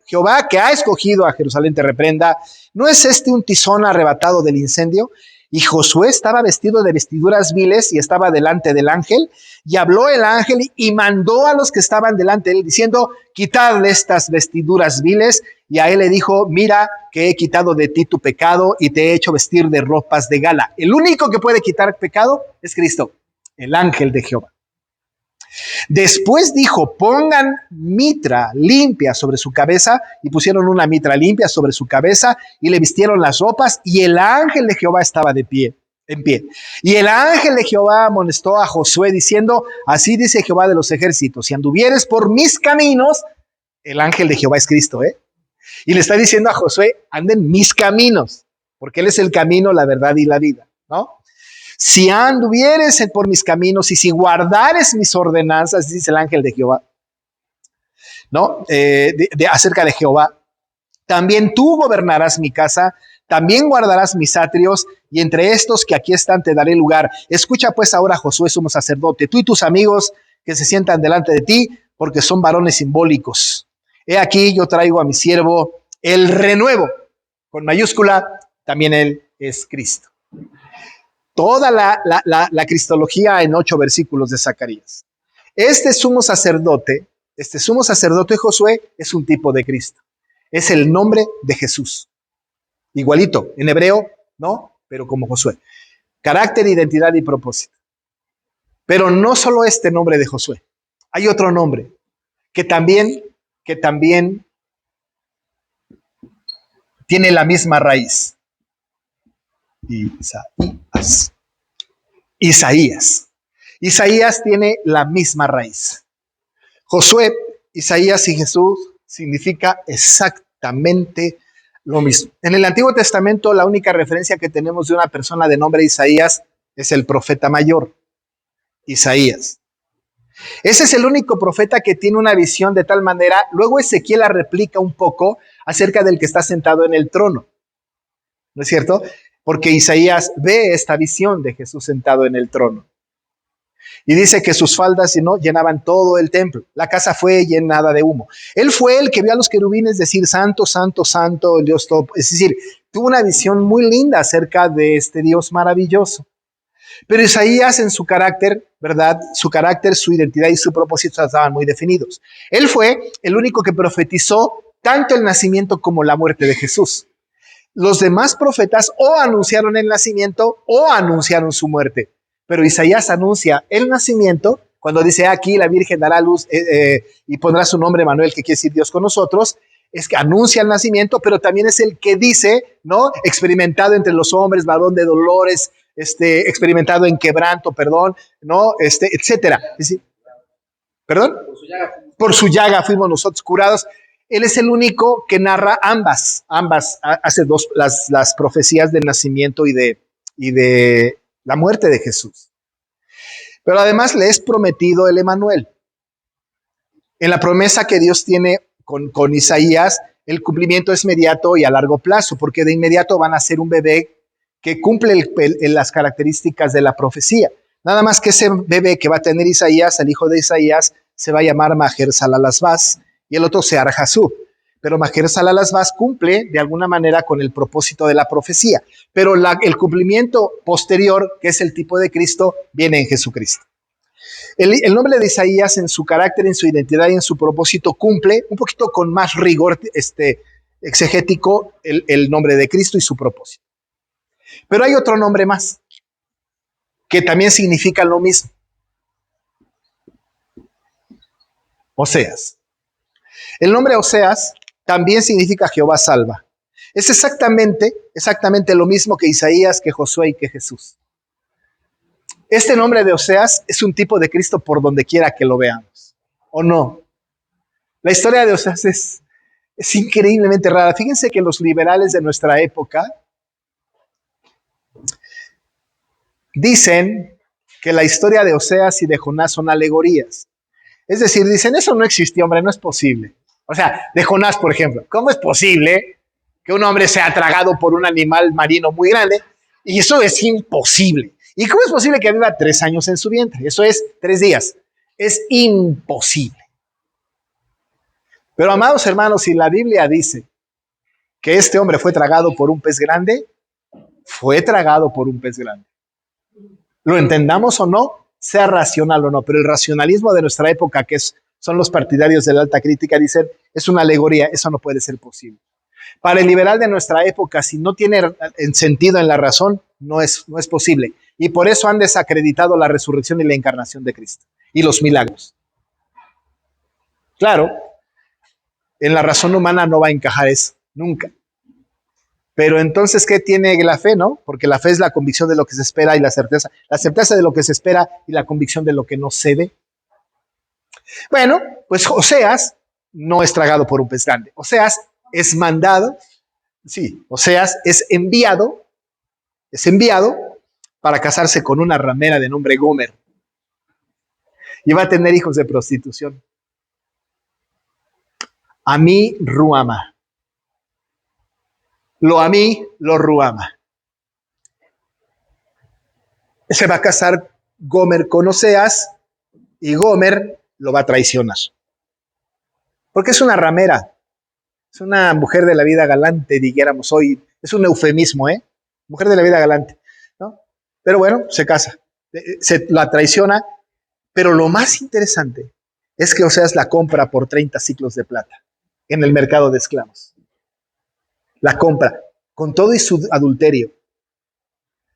Jehová que ha escogido a Jerusalén te reprenda. ¿No es este un tizón arrebatado del incendio? Y Josué estaba vestido de vestiduras viles y estaba delante del ángel, y habló el ángel y mandó a los que estaban delante de él, diciendo, quitadle estas vestiduras viles. Y a él le dijo, mira que he quitado de ti tu pecado y te he hecho vestir de ropas de gala. El único que puede quitar pecado es Cristo, el ángel de Jehová. Después dijo, pongan mitra limpia sobre su cabeza, y pusieron una mitra limpia sobre su cabeza y le vistieron las ropas, y el ángel de Jehová estaba en pie. Y el ángel de Jehová amonestó a Josué diciendo, así dice Jehová de los ejércitos, si anduvieres por mis caminos, el ángel de Jehová es Cristo, y le está diciendo a Josué, anden mis caminos, porque él es el camino, la verdad y la vida, ¿no? Si anduvieres por mis caminos y si guardares mis ordenanzas, dice el ángel de Jehová, ¿no? Acerca de Jehová, también tú gobernarás mi casa, también guardarás mis atrios, y entre estos que aquí están te daré lugar. Escucha pues ahora, Josué, sumo sacerdote, tú y tus amigos que se sientan delante de ti, porque son varones simbólicos. He aquí yo traigo a mi siervo el renuevo, con mayúscula, también él es Cristo. Toda la cristología en 8 versículos de Zacarías. Este sumo sacerdote Josué es un tipo de Cristo. Es el nombre de Jesús. Igualito, en hebreo, ¿no? Pero como Josué. Carácter, identidad y propósito. Pero no solo este nombre de Josué. Hay otro nombre que también tiene la misma raíz. Isaías tiene la misma raíz. Josué, Isaías y Jesús significa exactamente lo mismo. En el Antiguo Testamento, la única referencia que tenemos de una persona de nombre Isaías es el profeta mayor, Isaías. Ese es el único profeta que tiene una visión de tal manera. Luego Ezequiel la replica un poco acerca del que está sentado en el trono. ¿No es cierto? Porque Isaías ve esta visión de Jesús sentado en el trono. Y dice que sus faldas llenaban todo el templo. La casa fue llenada de humo. Él fue el que vio a los querubines decir, santo, santo, santo, el Dios todo. Es decir, tuvo una visión muy linda acerca de este Dios maravilloso. Pero Isaías en su carácter, ¿verdad? Su carácter, su identidad y su propósito estaban muy definidos. Él fue el único que profetizó tanto el nacimiento como la muerte de Jesús. Los demás profetas o anunciaron el nacimiento o anunciaron su muerte. Pero Isaías anuncia el nacimiento cuando dice aquí la Virgen dará luz y pondrá su nombre Manuel, que quiere decir Dios con nosotros. Es que anuncia el nacimiento, pero también es el que dice, ¿no? Experimentado entre los hombres, varón de dolores, experimentado en quebranto, perdón, ¿no? Etcétera. Es decir, ¿perdón? Por su llaga fuimos nosotros curados. Él es el único que narra ambas hace las profecías del nacimiento y de la muerte de Jesús. Pero además le es prometido el Emanuel. En la promesa que Dios tiene con Isaías, el cumplimiento es inmediato y a largo plazo, porque de inmediato van a ser un bebé que cumple las características de la profecía. Nada más que ese bebé que va a tener Isaías, el hijo de Isaías, se va a llamar Maher-Shalal-Hash-Baz y el otro Sear-Jasub. Pero Maher-Shalal-Hash-Baz cumple de alguna manera con el propósito de la profecía. Pero el cumplimiento posterior, que es el tipo de Cristo, viene en Jesucristo. El nombre de Isaías en su carácter, en su identidad y en su propósito cumple un poquito con más rigor exegético el nombre de Cristo y su propósito. Pero hay otro nombre más que también significa lo mismo. Oseas. El nombre Oseas también significa Jehová salva. Es exactamente lo mismo que Isaías, que Josué y que Jesús. Este nombre de Oseas es un tipo de Cristo por donde quiera que lo veamos, ¿o no? La historia de Oseas es increíblemente rara. Fíjense que los liberales de nuestra época dicen que la historia de Oseas y de Jonás son alegorías. Es decir, dicen, eso no existió, hombre, no es posible. O sea, de Jonás, por ejemplo, ¿cómo es posible que un hombre sea tragado por un animal marino muy grande? Y eso es imposible. ¿Y cómo es posible que viva 3 años en su vientre? Eso es 3 días. Es imposible. Pero, amados hermanos, si la Biblia dice que este hombre fue tragado por un pez grande, fue tragado por un pez grande. Lo entendamos o no, sea racional o no, pero el racionalismo de nuestra época, que son los partidarios de la alta crítica, dicen, es una alegoría, eso no puede ser posible. Para el liberal de nuestra época, si no tiene sentido en la razón, no es posible. Y por eso han desacreditado la resurrección y la encarnación de Cristo y los milagros. Claro, en la razón humana no va a encajar eso, nunca. Pero entonces, ¿qué tiene la fe, no? Porque la fe es la convicción de lo que se espera y la certeza de lo que se espera y la convicción de lo que no se ve. Bueno, pues Oseas no es tragado por un pez grande. Oseas es mandado, sí, Oseas es enviado para casarse con una ramera de nombre Gomer. Y va a tener hijos de prostitución. Amí Ruama. Lo amí, lo Ruama. Se va a casar Gomer con Oseas y Gomer lo va a traicionar. Porque es una ramera. Es una mujer de la vida galante, dijéramos hoy. Es un eufemismo, ¿eh? Mujer de la vida galante, ¿no? Pero bueno, se casa. Se la traiciona. Pero lo más interesante es que Oseas la compra por 30 ciclos de plata en el mercado de esclavos. La compra, con todo y su adulterio.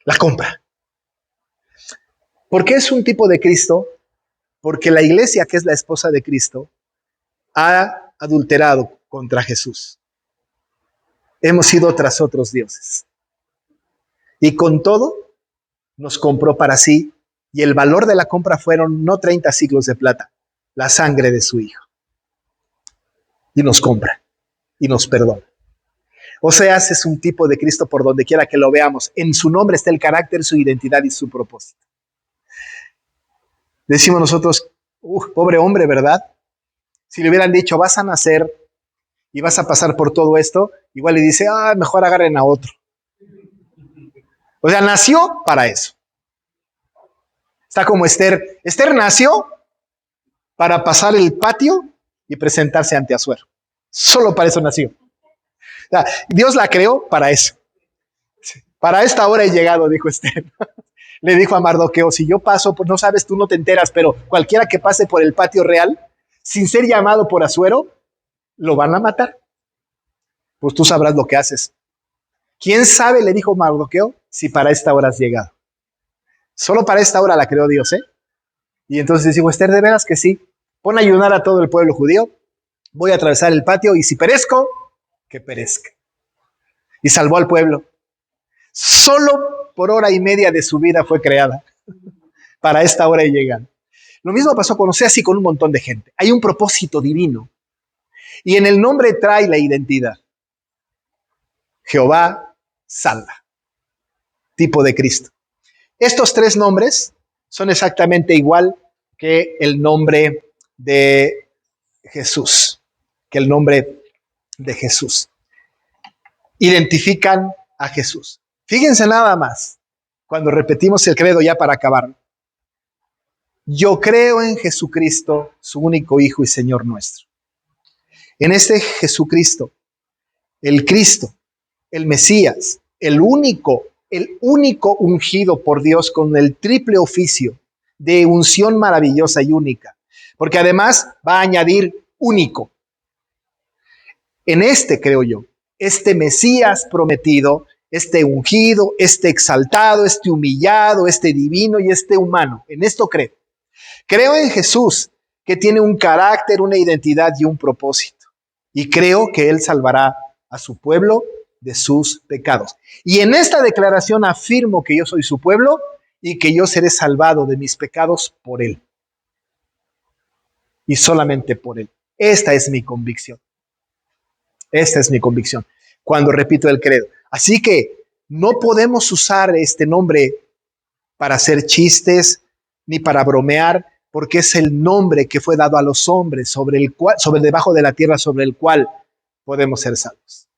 La compra. ¿Por qué es un tipo de Cristo? Porque la iglesia, que es la esposa de Cristo, ha adulterado contra Jesús. Hemos ido tras otros dioses. Y con todo, nos compró para sí. Y el valor de la compra fueron no 30 ciclos de plata, la sangre de su hijo. Y nos compra. Y nos perdona. Oseas es un tipo de Cristo por donde quiera que lo veamos. En su nombre está el carácter, su identidad y su propósito. Decimos nosotros, pobre hombre, ¿verdad? Si le hubieran dicho, vas a nacer y vas a pasar por todo esto, igual le dice, mejor agarren a otro. O sea, nació para eso. Está como Esther. Esther nació para pasar el patio y presentarse ante Asuero. Solo para eso nació. O sea, Dios la creó para eso. Para esta hora he llegado, dijo Esther. Le dijo a Mardoqueo, si yo paso, pues no sabes, tú no te enteras, pero cualquiera que pase por el patio real, sin ser llamado por Asuero, lo van a matar. Pues tú sabrás lo que haces. ¿Quién sabe, le dijo Mardoqueo, si para esta hora has llegado? Solo para esta hora la creó Dios, ¿eh? Y entonces dijo Esther, de veras que sí. Pon a ayunar a todo el pueblo judío. Voy a atravesar el patio y si perezco, que perezca. Y salvó al pueblo. Solo por hora y media de su vida fue creada. Para esta hora he llegado. Lo mismo pasó con Oseas y con un montón de gente. Hay un propósito divino. Y en el nombre trae la identidad. Jehová salva. Tipo de Cristo. Estos tres nombres son exactamente igual que el nombre de Jesús. Que el nombre de Jesús. Identifican a Jesús. Fíjense nada más, cuando repetimos el credo ya para acabar. Yo creo en Jesucristo, su único Hijo y Señor nuestro. En este Jesucristo, el Cristo, el Mesías, el único ungido por Dios con el triple oficio de unción maravillosa y única, porque además va a añadir único. En este, creo yo, este Mesías prometido, este ungido, este exaltado, este humillado, este divino y este humano, en esto creo. Creo en Jesús, que tiene un carácter, una identidad y un propósito. Y creo que Él salvará a su pueblo de sus pecados. Y en esta declaración afirmo que yo soy su pueblo y que yo seré salvado de mis pecados por Él. Y solamente por Él. Esta es mi convicción. Esta es mi convicción cuando repito el credo. Así que no podemos usar este nombre para hacer chistes ni para bromear, porque es el nombre que fue dado a los hombres sobre debajo de la tierra, sobre el cual podemos ser salvos.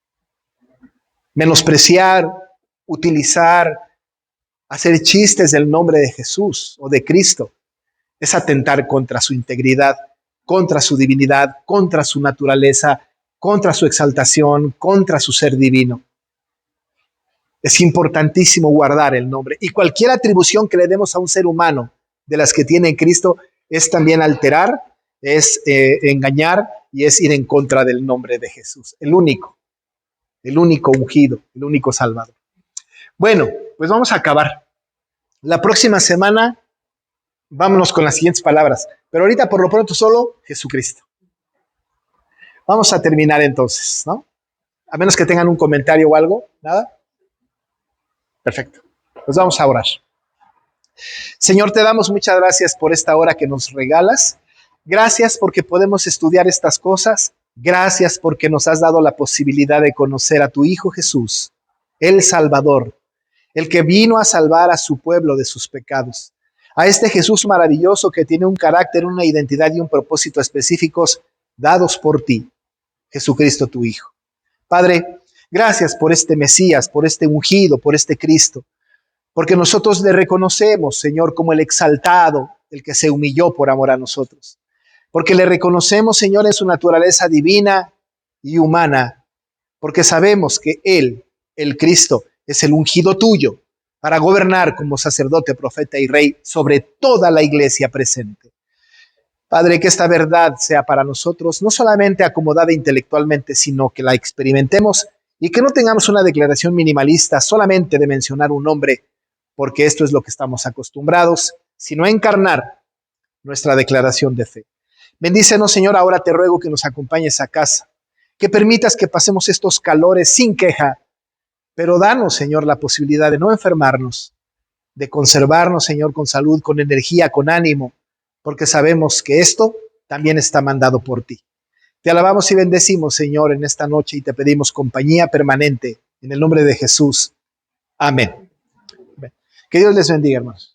Menospreciar, utilizar, hacer chistes del nombre de Jesús o de Cristo es atentar contra su integridad, contra su divinidad, contra su naturaleza, contra su exaltación, contra su ser divino. Es importantísimo guardar el nombre. Y cualquier atribución que le demos a un ser humano de las que tiene Cristo es también alterar, es engañar y es ir en contra del nombre de Jesús. El único ungido, el único salvador. Bueno, pues vamos a acabar. La próxima semana vámonos con las siguientes palabras. Pero ahorita por lo pronto solo Jesucristo. Vamos a terminar entonces, ¿no? A menos que tengan un comentario o algo. ¿Nada? Perfecto. Pues vamos a orar. Señor, te damos muchas gracias por esta hora que nos regalas. Gracias porque podemos estudiar estas cosas. Gracias porque nos has dado la posibilidad de conocer a tu Hijo Jesús, el Salvador, el que vino a salvar a su pueblo de sus pecados. A este Jesús maravilloso que tiene un carácter, una identidad y un propósito específicos dados por ti, Jesucristo tu Hijo. Padre, gracias por este Mesías, por este ungido, por este Cristo, porque nosotros le reconocemos, Señor, como el exaltado, el que se humilló por amor a nosotros. Porque le reconocemos, Señor, en su naturaleza divina y humana, porque sabemos que Él, el Cristo, es el ungido tuyo para gobernar como sacerdote, profeta y rey sobre toda la iglesia presente. Padre, que esta verdad sea para nosotros no solamente acomodada intelectualmente, sino que la experimentemos y que no tengamos una declaración minimalista solamente de mencionar un nombre, porque esto es lo que estamos acostumbrados, sino a encarnar nuestra declaración de fe. Bendícenos, Señor, ahora te ruego que nos acompañes a casa, que permitas que pasemos estos calores sin queja, pero danos, Señor, la posibilidad de no enfermarnos, de conservarnos, Señor, con salud, con energía, con ánimo, porque sabemos que esto también está mandado por ti. Te alabamos y bendecimos, Señor, en esta noche y te pedimos compañía permanente en el nombre de Jesús. Amén. Que Dios les bendiga, hermanos.